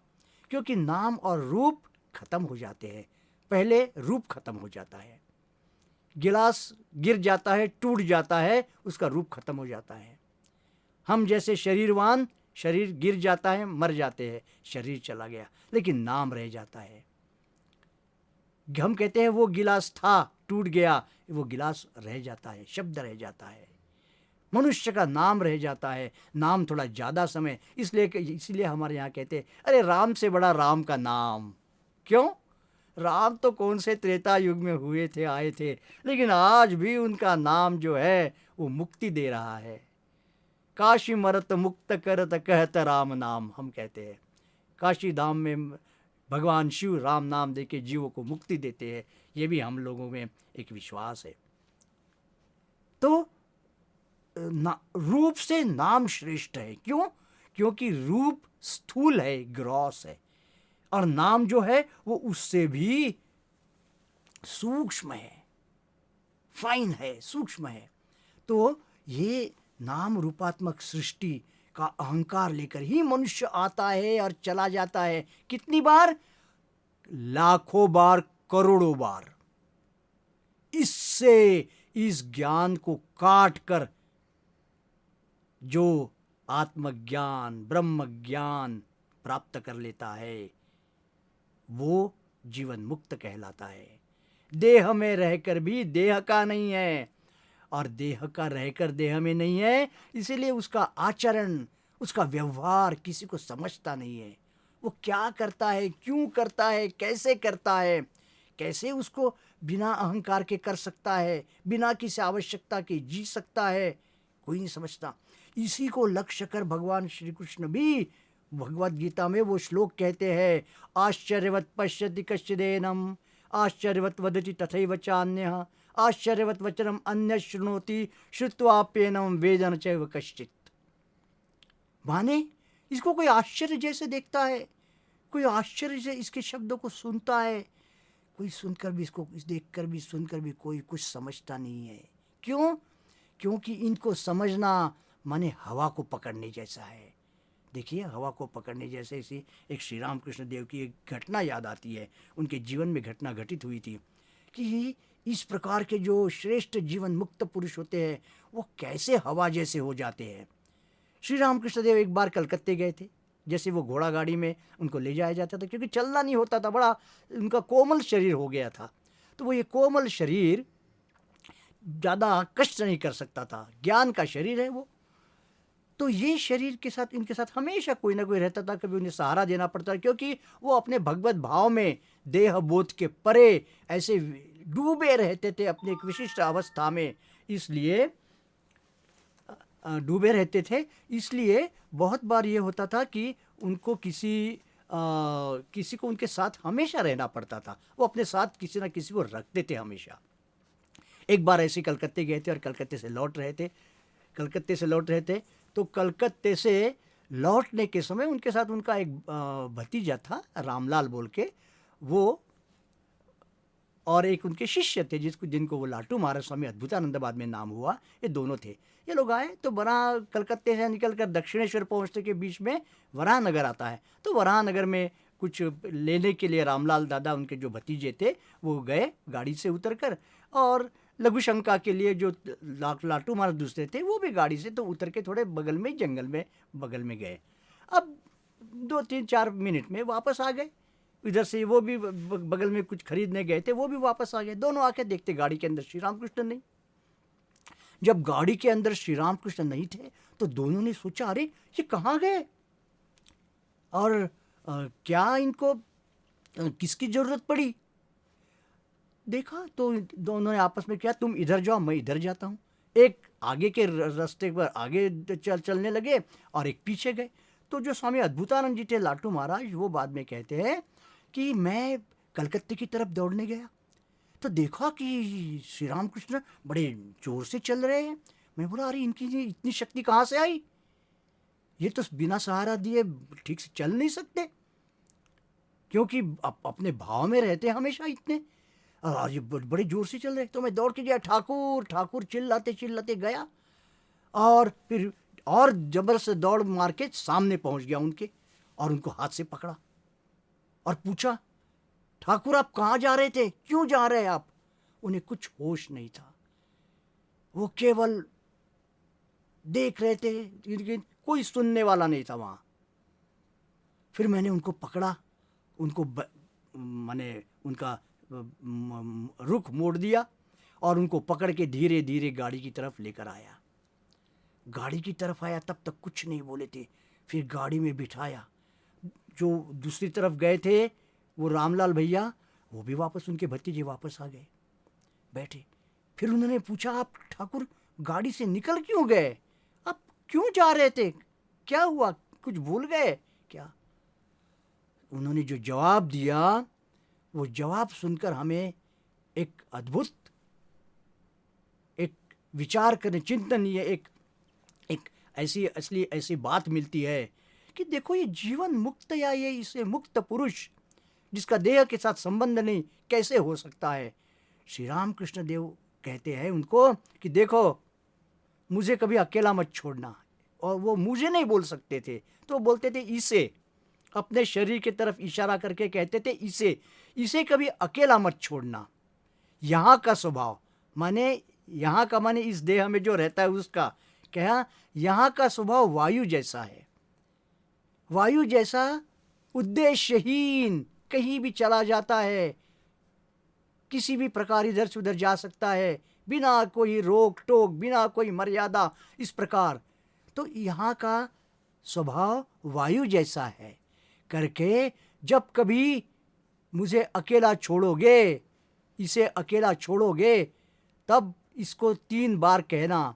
S2: क्योंकि नाम और रूप खत्म हो जाते हैं, पहले रूप खत्म हो जाता है। गिलास गिर जाता है, टूट जाता है, उसका रूप खत्म हो जाता है। हम जैसे शरीरवान, शरीर गिर जाता है, मर जाते हैं, शरीर चला गया, लेकिन नाम रह जाता है। हम कहते हैं वो गिलास था, टूट गया, वो गिलास रह जाता है, शब्द रह जाता है। मनुष्य का नाम रह जाता है, नाम थोड़ा ज़्यादा समय, इसलिए हमारे यहाँ कहते हैं अरे राम से बड़ा राम का नाम। क्यों? राम तो कौन से त्रेता युग में हुए थे, आए थे, लेकिन आज भी उनका नाम जो है वो मुक्ति दे रहा है। काशी मरत मुक्त करत कहत राम नाम, हम कहते हैं काशी धाम में भगवान शिव राम नाम दे के जीवों को मुक्ति देते हैं। ये भी हम लोगों में एक विश्वास है। तो रूप से नाम श्रेष्ठ है। क्यों? क्योंकि रूप स्थूल है, ग्रॉस है, और नाम जो है वो उससे भी सूक्ष्म है, फाइन है, सूक्ष्म है। तो ये नाम रूपात्मक सृष्टि का अहंकार लेकर ही मनुष्य आता है और चला जाता है। कितनी बार? लाखों बार, करोड़ों बार। इससे इस ज्ञान को काट कर जो आत्मज्ञान, ब्रह्म ज्ञान प्राप्त कर लेता है वो जीवन मुक्त कहलाता है। देह में रहकर भी देह का नहीं है, और देह का रहकर देह में नहीं है, इसीलिए उसका आचरण, उसका व्यवहार किसी को समझता नहीं है। वो क्या करता है, क्यों करता है, कैसे करता है, कैसे उसको बिना अहंकार के कर सकता है, बिना किसी आवश्यकता के जी सकता है, कोई नहीं समझता। इसी को लक्ष्य कर भगवान श्री कृष्ण भी भगवद गीता में वो श्लोक कहते हैं, आश्चर्यवत पश्यति कश्चिदेनम आश्चर्यवत वदति तथैव चान्यः आश्चर्यवत वचनम अन्य शृणोति श्रुत्वाप्येनम वेदन चैव कश्चित्। माने इसको कोई आश्चर्य जैसे देखता है, कोई आश्चर्य से इसके शब्दों को सुनता है, कोई सुनकर भी, इसको देखकर भी, सुनकर भी कोई कुछ समझता नहीं है। क्यों? क्योंकि इनको समझना माने हवा को पकड़ने जैसा है। देखिए, हवा को पकड़ने जैसे इसी एक श्री राम कृष्ण देव की एक घटना याद आती है। उनके जीवन में घटना घटित हुई थी कि इस प्रकार के जो श्रेष्ठ जीवन मुक्त पुरुष होते हैं वो कैसे हवा जैसे हो जाते हैं। श्री राम कृष्ण देव एक बार कलकत्ते गए थे। जैसे वो घोड़ा गाड़ी में उनको ले जाया जाता था, क्योंकि चलना नहीं होता था, बड़ा उनका कोमल शरीर हो गया था। तो वो ये कोमल शरीर ज़्यादा कष्ट नहीं कर सकता था, ज्ञान का शरीर है वो। तो ये शरीर के साथ, इनके साथ हमेशा कोई ना कोई रहता था, कभी उन्हें सहारा देना पड़ता, क्योंकि वो अपने भगवत भाव में, देह बोध के परे ऐसे डूबे रहते थे अपने एक विशिष्ट अवस्था में। इसलिए डूबे रहते थे, इसलिए बहुत बार ये होता था कि उनको किसी को उनके साथ हमेशा रहना पड़ता था। वो अपने साथ किसी ना किसी को रखते थे हमेशा। एक बार ऐसे कलकत्ते गए थे और कलकत्ते से लौट रहे थे। तो कलकत्ते से लौटने के समय उनके साथ उनका एक भतीजा था, रामलाल बोल के, वो और एक उनके शिष्य थे जिनको वो लाटू महाराज स्वामी अद्भुतानंद बाद में नाम हुआ। ये दोनों थे। ये लोग आए तो वराह, कलकत्ते से निकलकर दक्षिणेश्वर पहुंचने के बीच में वराह नगर आता है। तो वराह नगर में कुछ लेने के लिए रामलाल दादा, उनके जो भतीजे थे, वो गए गाड़ी से उतरकर, और लघु शंका के लिए जो लाटू महाराज दूसरे थे वो भी गाड़ी से तो उतर के थोड़े बगल में जंगल में बगल में गए। अब 2-3-4 मिनट में वापस आ गए। इधर से वो भी बगल में कुछ खरीदने गए थे, वो भी वापस आ गए। दोनों आके देखते गाड़ी के अंदर श्री रामकृष्ण नहीं। जब गाड़ी के अंदर श्री रामकृष्ण नहीं थे तो दोनों ने सोचा, अरे ये कहाँ गए, और क्या इनको किसकी जरूरत पड़ी। देखा तो दोनों ने आपस में किया, तुम इधर जाओ, मैं इधर जाता हूँ। एक आगे के रास्ते पर आगे चलने लगे और एक पीछे गए। तो जो स्वामी अद्भुतानंद जी थे, लाटू महाराज, वो बाद में कहते हैं कि मैं कलकत्ते की तरफ दौड़ने गया तो देखा कि श्री रामकृष्ण बड़े जोर से चल रहे हैं। मैं बोला, अरे इनकी इतनी शक्ति कहाँ से आई, ये तो बिना सहारा दिए ठीक से चल नहीं सकते, क्योंकि अपने भाव में रहते हमेशा इतने, और ये बड़े जोर से चल रहे। तो मैं दौड़ के गया, ठाकुर ठाकुर चिल्लाते चिल्लाते गया, और फिर और जबरदस्त दौड़ मार के सामने पहुंच गया उनके, और उनको हाथ से पकड़ा और पूछा, ठाकुर आप कहाँ जा रहे थे, क्यों जा रहे हैं आप। उन्हें कुछ होश नहीं था, वो केवल देख रहे थे, लेकिन कोई सुनने वाला नहीं था वहाँ। फिर मैंने उनको पकड़ा, उनको मैंने उनका रुख मोड़ दिया और उनको पकड़ के धीरे धीरे गाड़ी की तरफ लेकर आया। गाड़ी की तरफ आया तब तक कुछ नहीं बोले थे, फिर गाड़ी में बिठाया। जो दूसरी तरफ गए थे वो रामलाल भैया, वो भी वापस, उनके भतीजे वापस आ गए, बैठे। फिर उन्होंने पूछा, आप ठाकुर गाड़ी से निकल क्यों गए, आप क्यों जा रहे थे, क्या हुआ, कुछ भूल गए क्या? उन्होंने जो जवाब दिया, वो जवाब सुनकर हमें एक अद्भुत, एक विचार करने, चिंतनीय, एक ऐसी बात मिलती है कि देखो ये जीवन मुक्त या ये इसे मुक्त पुरुष जिसका देह के साथ संबंध नहीं कैसे हो सकता है? श्री राम कृष्ण देव कहते हैं उनको कि देखो मुझे कभी अकेला मत छोड़ना। और वो मुझे नहीं बोल सकते थे तो बोलते थे इसे, अपने शरीर की तरफ इशारा करके कहते थे इसे कभी अकेला मत छोड़ना। यहाँ का स्वभाव माने, यहाँ का माने इस देह में जो रहता है उसका, क्या यहाँ का स्वभाव वायु जैसा है, वायु जैसा उद्देश्यहीन, कहीं भी चला जाता है, किसी भी प्रकार इधर से उधर जा सकता है, बिना कोई रोक टोक, बिना कोई मर्यादा, इस प्रकार। तो यहाँ का स्वभाव वायु जैसा है करके, जब कभी मुझे अकेला छोड़ोगे, इसे अकेला छोड़ोगे, तब इसको 3 बार कहना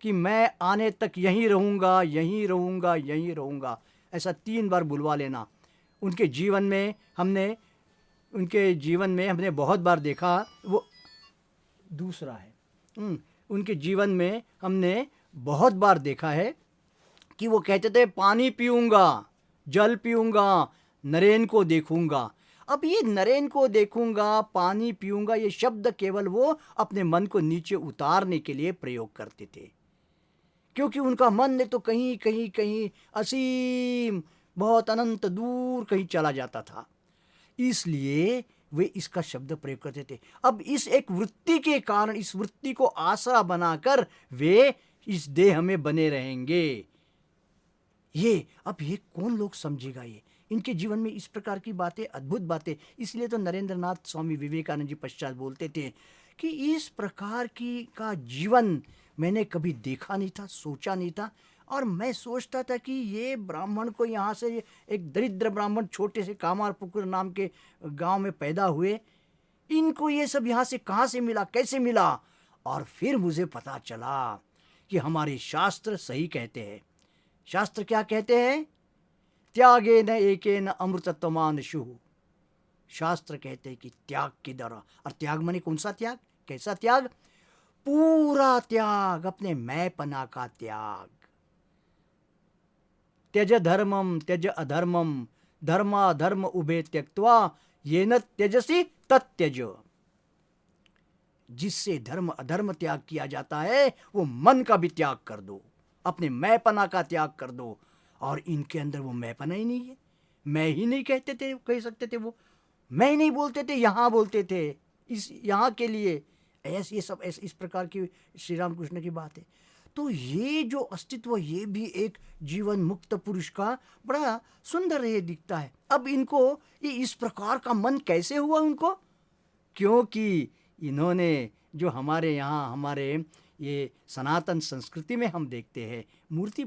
S2: कि मैं आने तक यहीं रहूँगा, यहीं रहूँगा, यहीं रहूँगा, ऐसा 3 बार बुलवा लेना। उनके जीवन में हमने बहुत बार देखा, वो दूसरा है, उनके जीवन में हमने बहुत बार देखा है कि वो कहते थे पानी पीऊँगा, जल पीऊँगा, नरेन को देखूँगा। अब ये नरेन को देखूँगा, पानी पीऊँगा, ये शब्द केवल वो अपने मन को नीचे उतारने के लिए प्रयोग करते थे, क्योंकि उनका मन ने तो कहीं कहीं कहीं असीम, बहुत अनंत दूर कहीं चला जाता था, इसलिए वे इसका शब्द प्रयोग करते थे। अब इस एक वृत्ति के कारण, इस वृत्ति को आसरा बनाकर वे इस देह में बने रहेंगे। ये कौन लोग समझेगा? ये इनके जीवन में इस प्रकार की बातें, अद्भुत बातें। इसलिए तो नरेंद्रनाथ स्वामी विवेकानंद जी पश्चात बोलते थे कि इस प्रकार की का जीवन मैंने कभी देखा नहीं था, सोचा नहीं था। और मैं सोचता था कि ये ब्राह्मण को यहाँ से, एक दरिद्र ब्राह्मण छोटे से कामारपुकुर नाम के गांव में पैदा हुए, इनको ये सब यहाँ से कहाँ से मिला, कैसे मिला? और फिर मुझे पता चला कि हमारे शास्त्र सही कहते हैं। शास्त्र क्या कहते हैं? त्यागे न एके न अमृतत्वमान शुः। शास्त्र कहते हैं कि त्याग के द्वारा, और त्याग माने कौन सा त्याग, कैसा त्याग? पूरा त्याग, अपने मैंपना का त्याग। त्यज धर्मम त्यज अधर्मम धर्माधर्म उभे त्यक्त्वा येन त्यजसि तत्यज। जिससे धर्म अधर्म त्याग किया जाता है वो मन का भी त्याग कर दो, अपने मैंपना का त्याग कर दो। और इनके अंदर वो मैंपना ही नहीं है, मैं ही नहीं कहते थे, कह सकते थे वो, मैं नहीं बोलते थे, यहाँ बोलते थे, इस यहाँ के लिए ऐसे, ये सब ऐसे इस प्रकार की श्री राम कृष्ण की बात है। तो ये जो अस्तित्व, ये भी एक जीवन मुक्त पुरुष का बड़ा सुंदर ये दिखता है। अब इनको ये इस प्रकार का मन कैसे हुआ उनको? क्योंकि इन्होंने जो हमारे यहाँ, हमारे ये सनातन संस्कृति में हम देखते हैं मूर्ति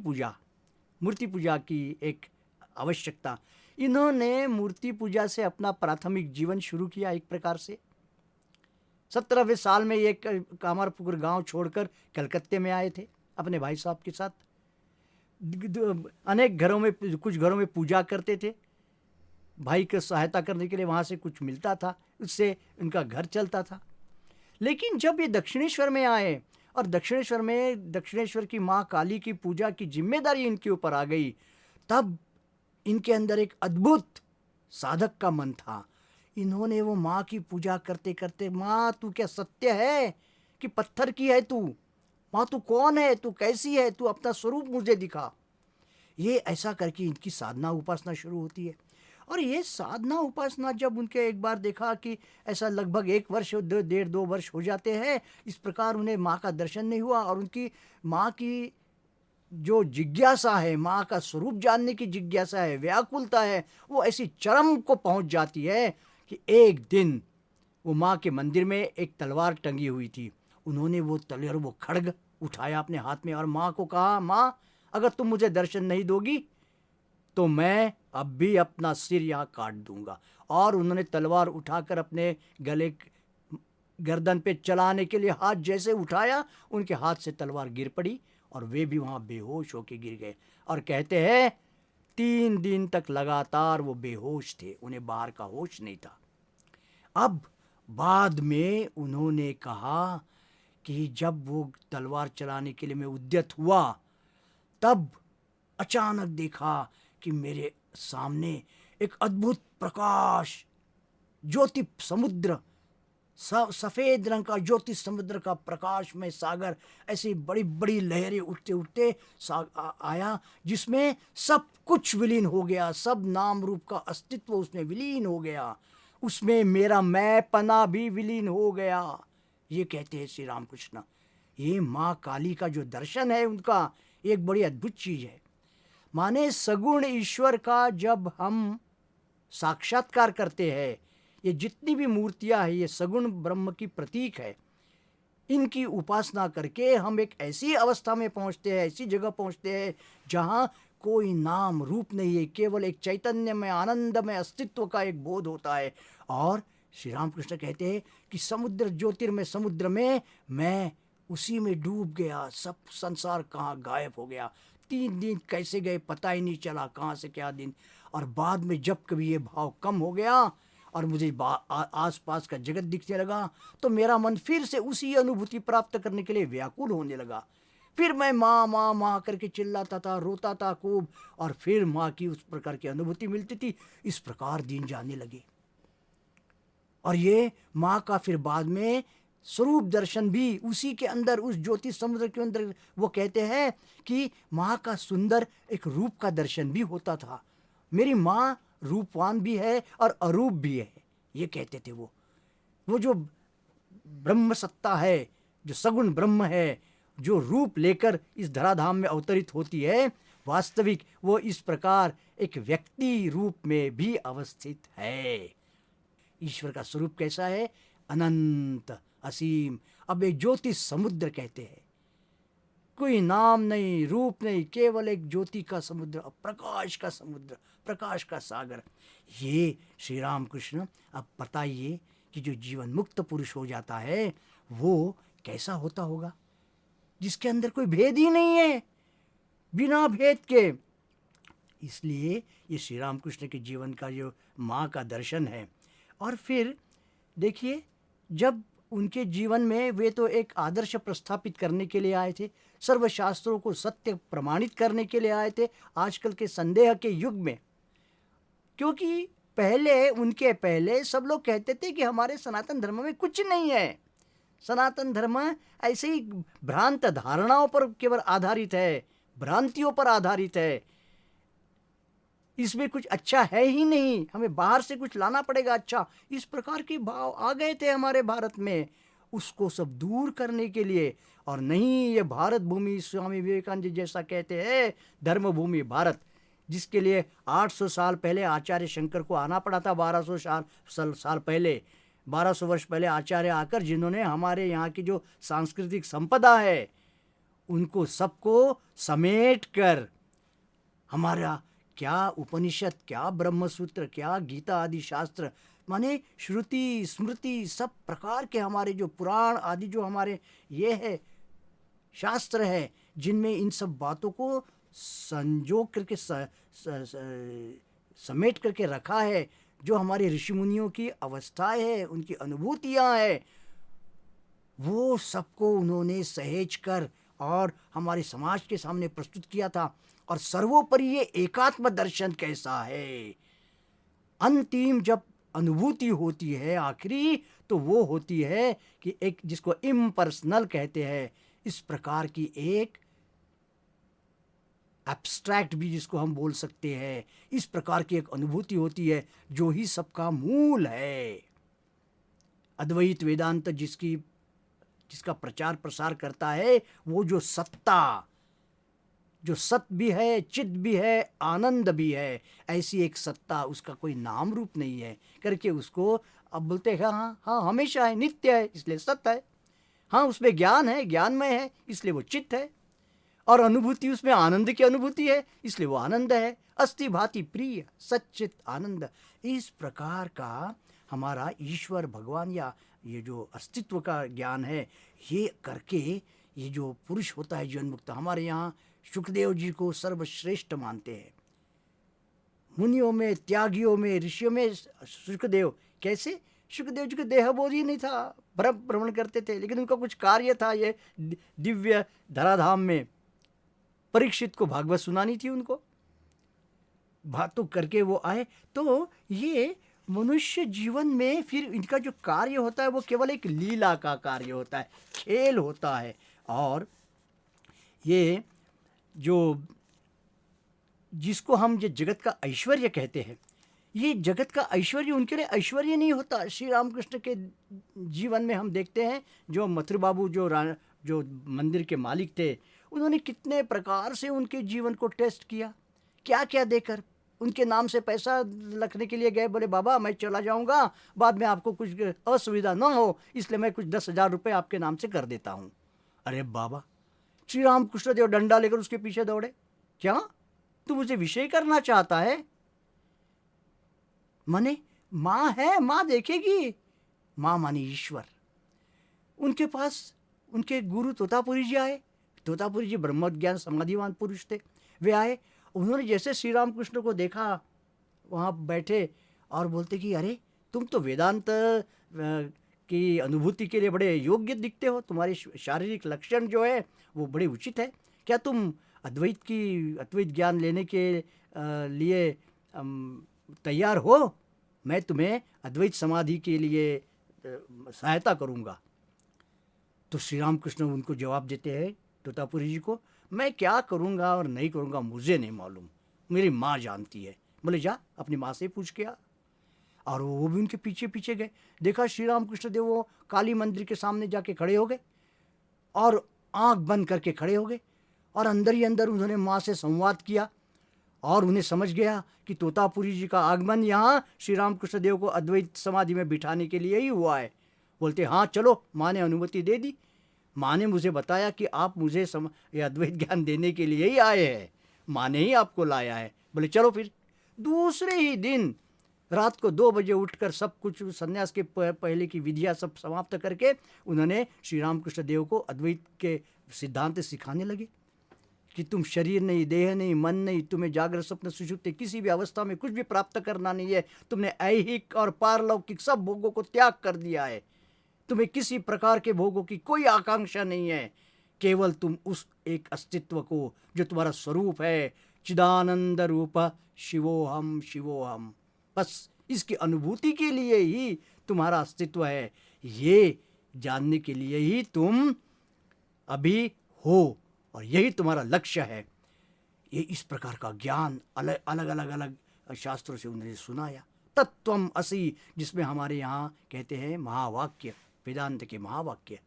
S2: पूजा की एक आवश्यकता। इन्होंने मूर्ति पूजा से अपना प्राथमिक जीवन शुरू किया एक प्रकार से। 17वें साल में ये कामारपुकुर गांव छोड़कर कलकत्ते में आए थे अपने भाई साहब के साथ। अनेक घरों में, कुछ घरों में पूजा करते थे, भाई की सहायता करने के लिए वहाँ से कुछ मिलता था, उससे उनका घर चलता था। लेकिन जब ये दक्षिणेश्वर में आए और दक्षिणेश्वर की माँ काली की पूजा की जिम्मेदारी इनके ऊपर आ गई, तब इनके अंदर एक अद्भुत साधक का मन था। इन्होंने वो माँ की पूजा करते करते, माँ तू क्या सत्य है कि पत्थर की है तू? माँ तू कौन है, तू कैसी है, तू अपना स्वरूप मुझे दिखा। ये ऐसा करके इनकी साधना उपासना शुरू होती है। और ये साधना उपासना जब उनके एक बार देखा कि ऐसा लगभग 1 वर्ष, 1.5-2 वर्ष हो जाते हैं, इस प्रकार उन्हें माँ का दर्शन नहीं हुआ, और उनकी माँ की जो जिज्ञासा है, माँ का स्वरूप जानने की जिज्ञासा है, व्याकुलता है, वो ऐसी चरम को पहुँच जाती है कि एक दिन वो माँ के मंदिर में एक तलवार टंगी हुई थी, उन्होंने वो तलवार, वो खड्ग उठाया अपने हाथ में और माँ को कहा, माँ अगर तुम मुझे दर्शन नहीं दोगी तो मैं अब भी अपना सिर यहाँ काट दूंगा। और उन्होंने तलवार उठाकर अपने गले गर्दन पे चलाने के लिए हाथ जैसे उठाया, उनके हाथ से तलवार गिर पड़ी और वे भी वहाँ बेहोश होके गिर गए। और कहते हैं 3 दिन तक लगातार वो बेहोश थे, उन्हें बाहर का होश नहीं था। अब बाद में उन्होंने कहा कि जब वो तलवार चलाने के लिए मैं उद्यत हुआ, तब अचानक देखा कि मेरे सामने एक अद्भुत प्रकाश, ज्योति समुद्र, सफ़ेद रंग का ज्योति समुद्र का प्रकाश में सागर, ऐसी बड़ी बड़ी लहरें उठते उठते आया, जिसमें सब कुछ विलीन हो गया, सब नाम रूप का अस्तित्व उसमें विलीन हो गया, उसमें मेरा मैं पना भी विलीन हो गया। ये कहते हैं श्री रामकृष्ण। ये माँ काली का जो दर्शन है उनका एक बड़ी अद्भुत चीज़ है। माने सगुण ईश्वर का जब हम साक्षात्कार करते हैं, ये जितनी भी मूर्तियां हैं ये सगुण ब्रह्म की प्रतीक है, इनकी उपासना करके हम एक ऐसी अवस्था में पहुंचते हैं, ऐसी जगह पहुंचते हैं जहां कोई नाम रूप नहीं है, केवल एक चैतन्य में आनंद में अस्तित्व का एक बोध होता है। और श्री रामकृष्ण कहते हैं कि समुद्र ज्योतिर्मय समुद्र में मैं उसी में डूब गया, सब संसार कहाँ गायब हो गया। 3 दिन कैसे गए पता ही नहीं चला, कहाँ से क्या दिन। और बाद में जब कभी ये भाव कम हो गया और मुझे आसपास का जगत दिखने लगा, तो मेरा मन फिर से उसी अनुभूति प्राप्त करने के लिए व्याकुल होने लगा। फिर मैं माँ माँ माँ करके चिल्लाता था, रोता था खूब, और फिर माँ की उस प्रकार की अनुभूति मिलती थी। इस प्रकार दिन जाने लगे। और ये माँ का फिर बाद में स्वरूप दर्शन भी उसी के अंदर, उस ज्योति समुद्र के अंदर, वो कहते हैं कि माँ का सुंदर एक रूप का दर्शन भी होता था। मेरी माँ रूपवान भी है और अरूप भी है, ये कहते थे वो जो ब्रह्म सत्ता है, जो सगुण ब्रह्म है, जो रूप लेकर इस धराधाम में अवतरित होती है, वास्तविक वो इस प्रकार एक व्यक्ति रूप में भी अवस्थित है। ईश्वर का स्वरूप कैसा है? अनंत, असीम। अब एक ज्योति समुद्र कहते हैं, कोई नाम नहीं, रूप नहीं, केवल एक ज्योति का समुद्र, प्रकाश का समुद्र, प्रकाश का सागर। ये श्री राम कृष्ण अब बताइए कि जो जीवन मुक्त पुरुष हो जाता है वो कैसा होता होगा, जिसके अंदर कोई भेद ही नहीं है, बिना भेद के। इसलिए ये श्री राम कृष्ण के जीवन का जो माँ का दर्शन है। और फिर देखिए, जब उनके जीवन में वे तो एक आदर्श प्रस्थापित करने के लिए आए थे, सर्वशास्त्रों को सत्य प्रमाणित करने के लिए आए थे आजकल के संदेह के युग में। क्योंकि उनके पहले सब लोग कहते थे कि हमारे सनातन धर्म में कुछ नहीं है, सनातन धर्म ऐसे ही भ्रांत धारणाओं पर केवल आधारित है, भ्रांतियों पर आधारित है, इसमें कुछ अच्छा है ही नहीं, हमें बाहर से कुछ लाना पड़ेगा अच्छा। इस प्रकार के भाव आ गए थे हमारे भारत में। उसको सब दूर करने के लिए, और नहीं, ये भारत भूमि, स्वामी विवेकानंद जी जैसा कहते हैं, धर्म भूमि भारत, जिसके लिए 800 साल पहले आचार्य शंकर को आना पड़ा था। 1200 साल पहले, 1200 वर्ष पहले आचार्य आकर, जिन्होंने हमारे यहाँ की जो सांस्कृतिक संपदा है उनको सबको समेट कर, हमारा क्या उपनिषद, क्या ब्रह्मसूत्र, क्या गीता आदि शास्त्र, माने श्रुति स्मृति, सब प्रकार के हमारे जो पुराण आदि जो हमारे ये है शास्त्र है, जिनमें इन सब बातों को संजो करके समेट करके रखा है, जो हमारे ऋषि मुनियों की अवस्थाएं है, उनकी अनुभूतियां हैं, वो सबको उन्होंने सहेज कर और हमारे समाज के सामने प्रस्तुत किया था। और सर्वोपरि ये एकात्म दर्शन कैसा है, अंतिम जब अनुभूति होती है आखिरी, तो वो होती है कि एक, जिसको इम्पर्सनल कहते हैं, इस प्रकार की एक एब्स्ट्रैक्ट भी जिसको हम बोल सकते हैं, इस प्रकार की एक अनुभूति होती है जो ही सबका मूल है। अद्वैत वेदांत जिसका प्रचार प्रसार करता है, वो जो सत्ता, जो सत भी है, चित भी है, आनंद भी है, ऐसी एक सत्ता, उसका कोई नाम रूप नहीं है करके उसको अब बोलते हैं हाँ हाँ हमेशा है, नित्य है, इसलिए सत्य है। हाँ, उसमें ज्ञान है, ज्ञानमय है, इसलिए वो चित्त है। और अनुभूति, उसमें आनंद की अनुभूति है, इसलिए वो आनंद है। अस्ति भाति प्रिय सच्चित आनंद। इस प्रकार का हमारा ईश्वर भगवान या ये जो अस्तित्व का ज्ञान है, ये करके ये जो पुरुष होता है जीवन मुक्त, हमारे यहाँ सुखदेव जी को सर्वश्रेष्ठ मानते हैं। मुनियों में, त्यागियों में, ऋषियों में सुखदेव। कैसे? सुखदेव जी को देहबोध ही नहीं था, भ्रमण करते थे, लेकिन उनका कुछ कार्य था ये दिव्य धराधाम में। परीक्षित को भागवत सुनानी थी उनको, बातों करके वो आए। तो ये मनुष्य जीवन में फिर इनका जो कार्य होता है वो केवल एक लीला का कार्य होता है, खेल होता है। और ये जो जिसको हम ये जगत का ऐश्वर्य कहते हैं, ये जगत का ऐश्वर्य उनके लिए ऐश्वर्य नहीं होता। श्री रामकृष्ण के जीवन में हम देखते हैं, जो मथुर बाबू जो मंदिर के मालिक थे, उन्होंने कितने प्रकार से उनके जीवन को टेस्ट किया, क्या क्या देकर। उनके नाम से पैसा रखने के लिए गए, बोले बाबा मैं चला जाऊंगा, बाद में आपको कुछ असुविधा ना हो, इसलिए मैं कुछ 10,000 रुपये आपके नाम से कर देता हूँ। अरे बाबा, श्री रामकृष्ण देव डंडा लेकर उसके पीछे दौड़े। क्या तू मुझे विषय करना चाहता है? माने माँ है, माँ देखेगी। माँ माने ईश्वर। उनके पास उनके गुरु तोतापुरी जी आए। तोतापुरी जी ब्रह्म ज्ञान समाधिवान पुरुष थे। वे आए, उन्होंने जैसे श्री रामकृष्ण को देखा, वहाँ बैठे और बोलते कि अरे तुम तो वेदांत की अनुभूति के लिए बड़े योग्य दिखते हो, तुम्हारे शारीरिक लक्षण जो है वो बड़े उचित है। क्या तुम अद्वैत ज्ञान लेने के लिए तैयार हो? मैं तुम्हें अद्वैत समाधि के लिए सहायता करूँगा। तो श्री रामकृष्ण उनको जवाब देते हैं तोतापुरी जी को, मैं क्या करूँगा और नहीं करूँगा मुझे नहीं मालूम, मेरी माँ जानती है। बोले जा अपनी माँ से पूछ के आ। और वो भी उनके पीछे पीछे गए। देखा श्री रामकृष्ण देव वो काली मंदिर के सामने जाके खड़े हो गए और आंख बंद करके खड़े हो गए, और अंदर ही अंदर उन्होंने माँ से संवाद किया। और उन्हें समझ गया कि तोतापुरी जी का आगमन यहाँ श्री रामकृष्ण देव को अद्वैत समाधि में बिठाने के लिए ही हुआ है। बोलते हाँ चलो, माँ ने अनुमति दे दी। माँ ने मुझे बताया कि आप मुझे ये अद्वैत ज्ञान देने के लिए ही आए हैं, माँ ने ही आपको लाया है। बोले चलो फिर। दूसरे ही दिन रात को 2 बजे उठकर सब कुछ संन्यास के पहले की विधियाँ सब समाप्त करके उन्होंने श्री रामकृष्ण देव को अद्वैत के सिद्धांत सिखाने लगे कि तुम शरीर नहीं, देह नहीं, मन नहीं, तुम्हें जागृत स्वप्न सुषुप्ति किसी भी अवस्था में कुछ भी प्राप्त करना नहीं है। तुमने ऐहिक और पारलौकिक सब भोगों को त्याग कर दिया है। तुम्हें किसी प्रकार के भोगों की कोई आकांक्षा नहीं है। केवल तुम उस एक अस्तित्व को जो तुम्हारा स्वरूप है, चिदानंद रूप शिवोहम शिवोहम, बस इसकी अनुभूति के लिए ही तुम्हारा अस्तित्व है। ये जानने के लिए ही तुम अभी हो और यही तुम्हारा लक्ष्य है। ये इस प्रकार का ज्ञान अलग अलग शास्त्रों से उन्होंने सुनाया। तत्वम असि, जिसमें हमारे यहाँ कहते हैं महावाक्य, वेदांत के महावाक्य,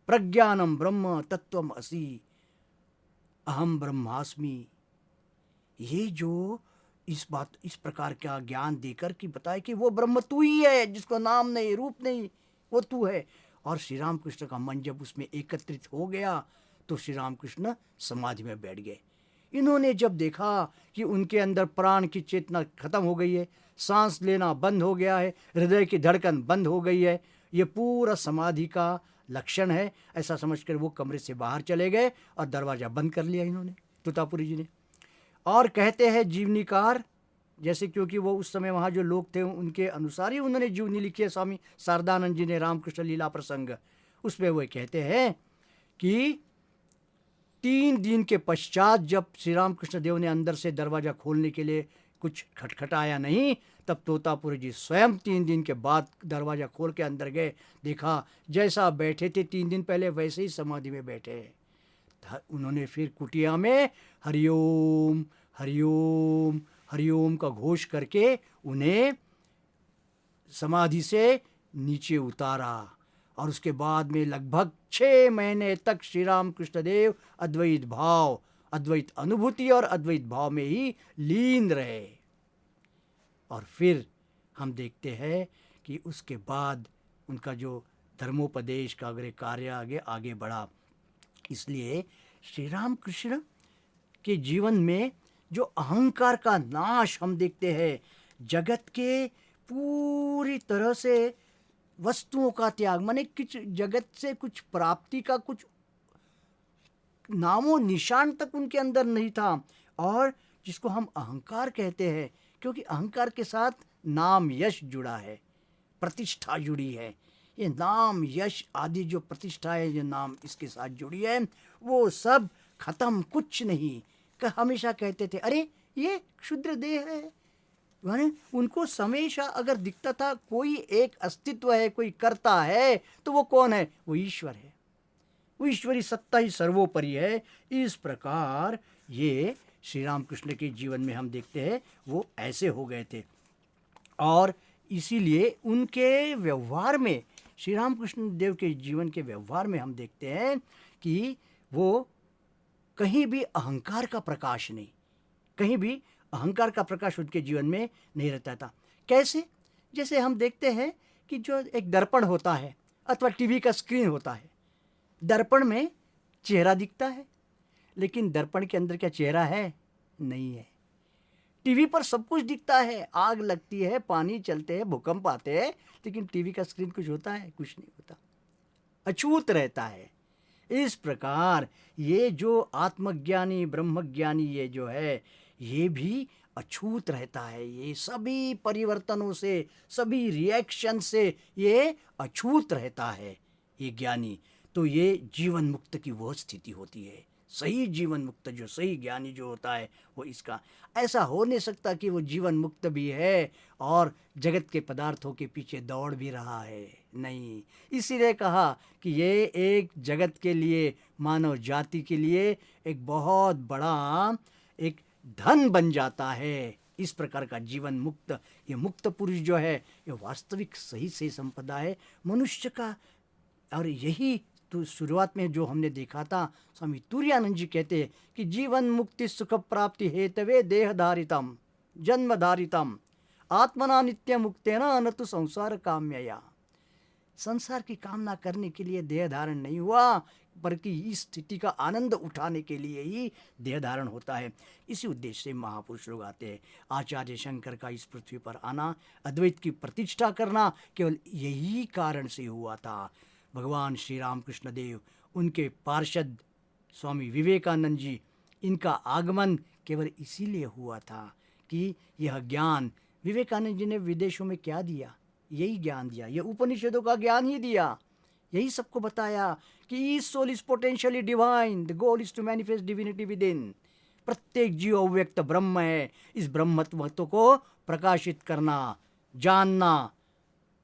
S2: प्रज्ञानम ब्रह्म तत्वम असि अहम ब्रह्मास्मि। ये जो इस प्रकार का ज्ञान देकर कि बताए कि वो ब्रह्म तू ही है, जिसको नाम नहीं, रूप नहीं, वो तू है। और श्री रामकृष्ण का मन जब उसमें एकत्रित हो गया तो श्री रामकृष्ण समाधि में बैठ गए। इन्होंने जब देखा कि उनके अंदर प्राण की चेतना खत्म हो गई है, सांस लेना बंद हो गया है, हृदय की धड़कन बंद हो गई है, ये पूरा समाधि का लक्षण है, ऐसा समझकर वो कमरे से बाहर चले गए और दरवाज़ा बंद कर लिया इन्होंने, तोतापुरी जी ने। और कहते हैं जीवनीकार, जैसे क्योंकि वो उस समय वहाँ जो लोग थे उनके अनुसार ही उन्होंने जीवनी लिखी है, स्वामी शारदानंद जी ने रामकृष्ण लीला प्रसंग, उसमें वो कहते हैं कि 3 दिन के पश्चात जब श्री रामकृष्ण देव ने अंदर से दरवाज़ा खोलने के लिए कुछ खटखटाया नहीं, तब तोतापुरी जी स्वयं 3 दिन के बाद दरवाज़ा खोल के अंदर गए। देखा जैसा बैठे थे 3 दिन पहले वैसे ही समाधि में बैठे। उन्होंने फिर कुटिया में हरिओम हरिओम हरिओम का घोष करके उन्हें समाधि से नीचे उतारा। और उसके बाद में लगभग 6 महीने तक श्री रामकृष्ण देव अद्वैत भाव, अद्वैत अनुभूति और अद्वैत भाव में ही लीन रहे। और फिर हम देखते हैं कि उसके बाद उनका जो धर्मोपदेश का कार्य आगे आगे बढ़ा। इसलिए श्री राम कृष्ण के जीवन में जो अहंकार का नाश हम देखते हैं, जगत के पूरी तरह से वस्तुओं का त्याग, माने कुछ जगत से कुछ प्राप्ति का कुछ नामो निशान तक उनके अंदर नहीं था। और जिसको हम अहंकार कहते हैं, क्योंकि अहंकार के साथ नाम यश जुड़ा है, प्रतिष्ठा जुड़ी है। ये नाम यश आदि जो प्रतिष्ठा है, जो नाम इसके साथ जुड़ी है, वो सब खत्म, कुछ नहीं। हमेशा कहते थे अरे ये क्षुद्र देह है, माने उनको हमेशा अगर दिखता था कोई एक अस्तित्व है, कोई कर्ता है, तो वो कौन है? वो ईश्वर है, वो ईश्वरी सत्ता ही सर्वोपरि है। इस प्रकार ये श्री राम कृष्ण के जीवन में हम देखते हैं वो ऐसे हो गए थे। और इसीलिए उनके व्यवहार में, श्री राम कृष्ण देव के जीवन के व्यवहार में हम देखते हैं कि वो कहीं भी अहंकार का प्रकाश नहीं, कहीं भी अहंकार का प्रकाश उनके जीवन में नहीं रहता था। कैसे? जैसे हम देखते हैं कि जो एक दर्पण होता है अथवा टीवी का स्क्रीन होता है, दर्पण में चेहरा दिखता है, लेकिन दर्पण के अंदर क्या चेहरा है? नहीं है। टीवी पर सब कुछ दिखता है, आग लगती है, पानी चलते हैं, भूकंप आते हैं, लेकिन टीवी का स्क्रीन कुछ होता है? कुछ नहीं होता, अछूत रहता है। इस प्रकार ये जो आत्मज्ञानी ब्रह्मज्ञानी ये जो है, ये भी अछूत रहता है। ये सभी परिवर्तनों से, सभी रिएक्शन से ये अछूत रहता है ये ज्ञानी। तो ये जीवन मुक्त की वो स्थिति होती है। सही जीवन मुक्त जो सही ज्ञानी जो होता है वो इसका, ऐसा हो नहीं सकता कि वो जीवन मुक्त भी है और जगत के पदार्थों के पीछे दौड़ भी रहा है, नहीं। इसीलिए कहा कि ये एक जगत के लिए, मानव जाति के लिए एक बहुत बड़ा एक धन बन जाता है। इस प्रकार का जीवन मुक्त, ये मुक्त पुरुष जो है ये वास्तविक सही से संपदा है मनुष्य का। और यही तो शुरुआत में जो हमने देखा था, स्वामी तुरानंद जी कहते हैं कि जीवन मुक्ति सुख प्राप्ति हेतवे देहधारितम जन्मधारितम आत्मना नित्य मुक्तेन न तो संसार काम्यया। संसार की कामना करने के लिए देह धारण नहीं हुआ, बल्कि इस स्थिति का आनंद उठाने के लिए ही देह धारण होता है। इसी उद्देश्य से महापुरुष लोग आते हैं। आचार्य शंकर का इस पृथ्वी पर आना, अद्वैत की प्रतिष्ठा करना केवल यही कारण से हुआ था। भगवान श्री राम कृष्ण देव, उनके पार्षद स्वामी विवेकानंद जी, इनका आगमन केवल इसीलिए हुआ था कि यह ज्ञान, विवेकानंद जी ने विदेशों में क्या दिया? यही ज्ञान दिया, यह उपनिषदों का ज्ञान ही दिया। यही सबको बताया कि each soul is potentially divine, the goal is to manifest divinity within. प्रत्येक जीव अव्यक्त ब्रह्म है, इस ब्रह्मत्व को प्रकाशित करना, जानना,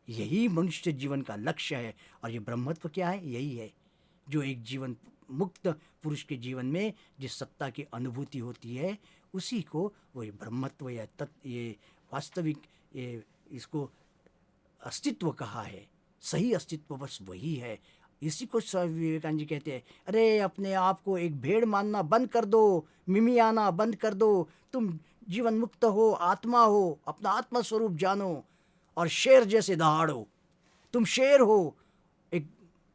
S2: यही मनुष्य जीवन का लक्ष्य है। और ये ब्रह्मत्व क्या है? यही है जो एक जीवन मुक्त पुरुष के जीवन में जिस सत्ता की अनुभूति होती है, उसी को वही ब्रह्मत्व या तत्व, ये वास्तविक, ये इसको अस्तित्व कहा है। सही अस्तित्व बस वही है। इसी को स्वामी विवेकानंद जी कहते हैं, अरे अपने आप को एक भेड़ मानना बंद कर दो, मिमी आना बंद कर दो, तुम जीवन मुक्त हो, आत्मा हो, अपना आत्मा स्वरूप जानो और शेर जैसे दहाड़ो। तुम शेर हो, एक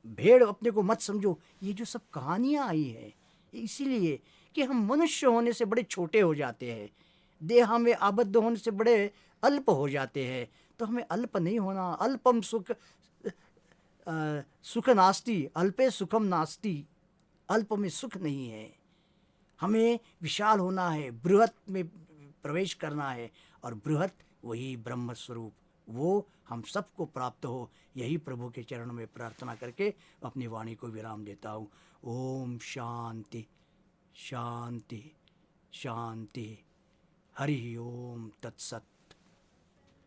S2: भेड़ अपने को मत समझो। ये जो सब कहानियाँ आई है इसीलिए कि हम मनुष्य होने से बड़े छोटे हो जाते हैं, देह में आबद्ध होने से बड़े अल्प हो जाते हैं। तो हमें अल्प नहीं होना। अल्पम सुख सुख नास्ति, अल्पे सुखम नास्ति। अल्प में सुख नहीं है, हमें विशाल होना है, बृहत में प्रवेश करना है। और बृहत वही ब्रह्म स्वरूप, वो हम सबको प्राप्त हो, यही प्रभु के चरणों में प्रार्थना करके अपनी वाणी को विराम देता हूँ। ओम शांति शांति शांति। हरि ओम तत्सत।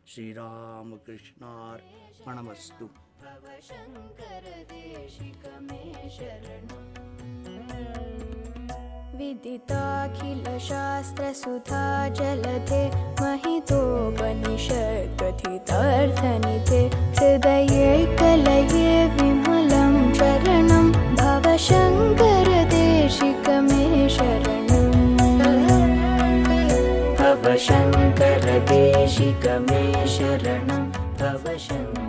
S2: श्री राम कृष्णार्पणमस्तु।
S1: भव शंकर देशिक मे शरणम्। विदिताखिल शास्त्र सुधा जलधे महितोपनिषत् कथितार्थनिधे हृदयैकलये विमलं चरणं भव शंकर देशिक मे शरणम्। भव शंकर देशिक मे शरणं भव शंकर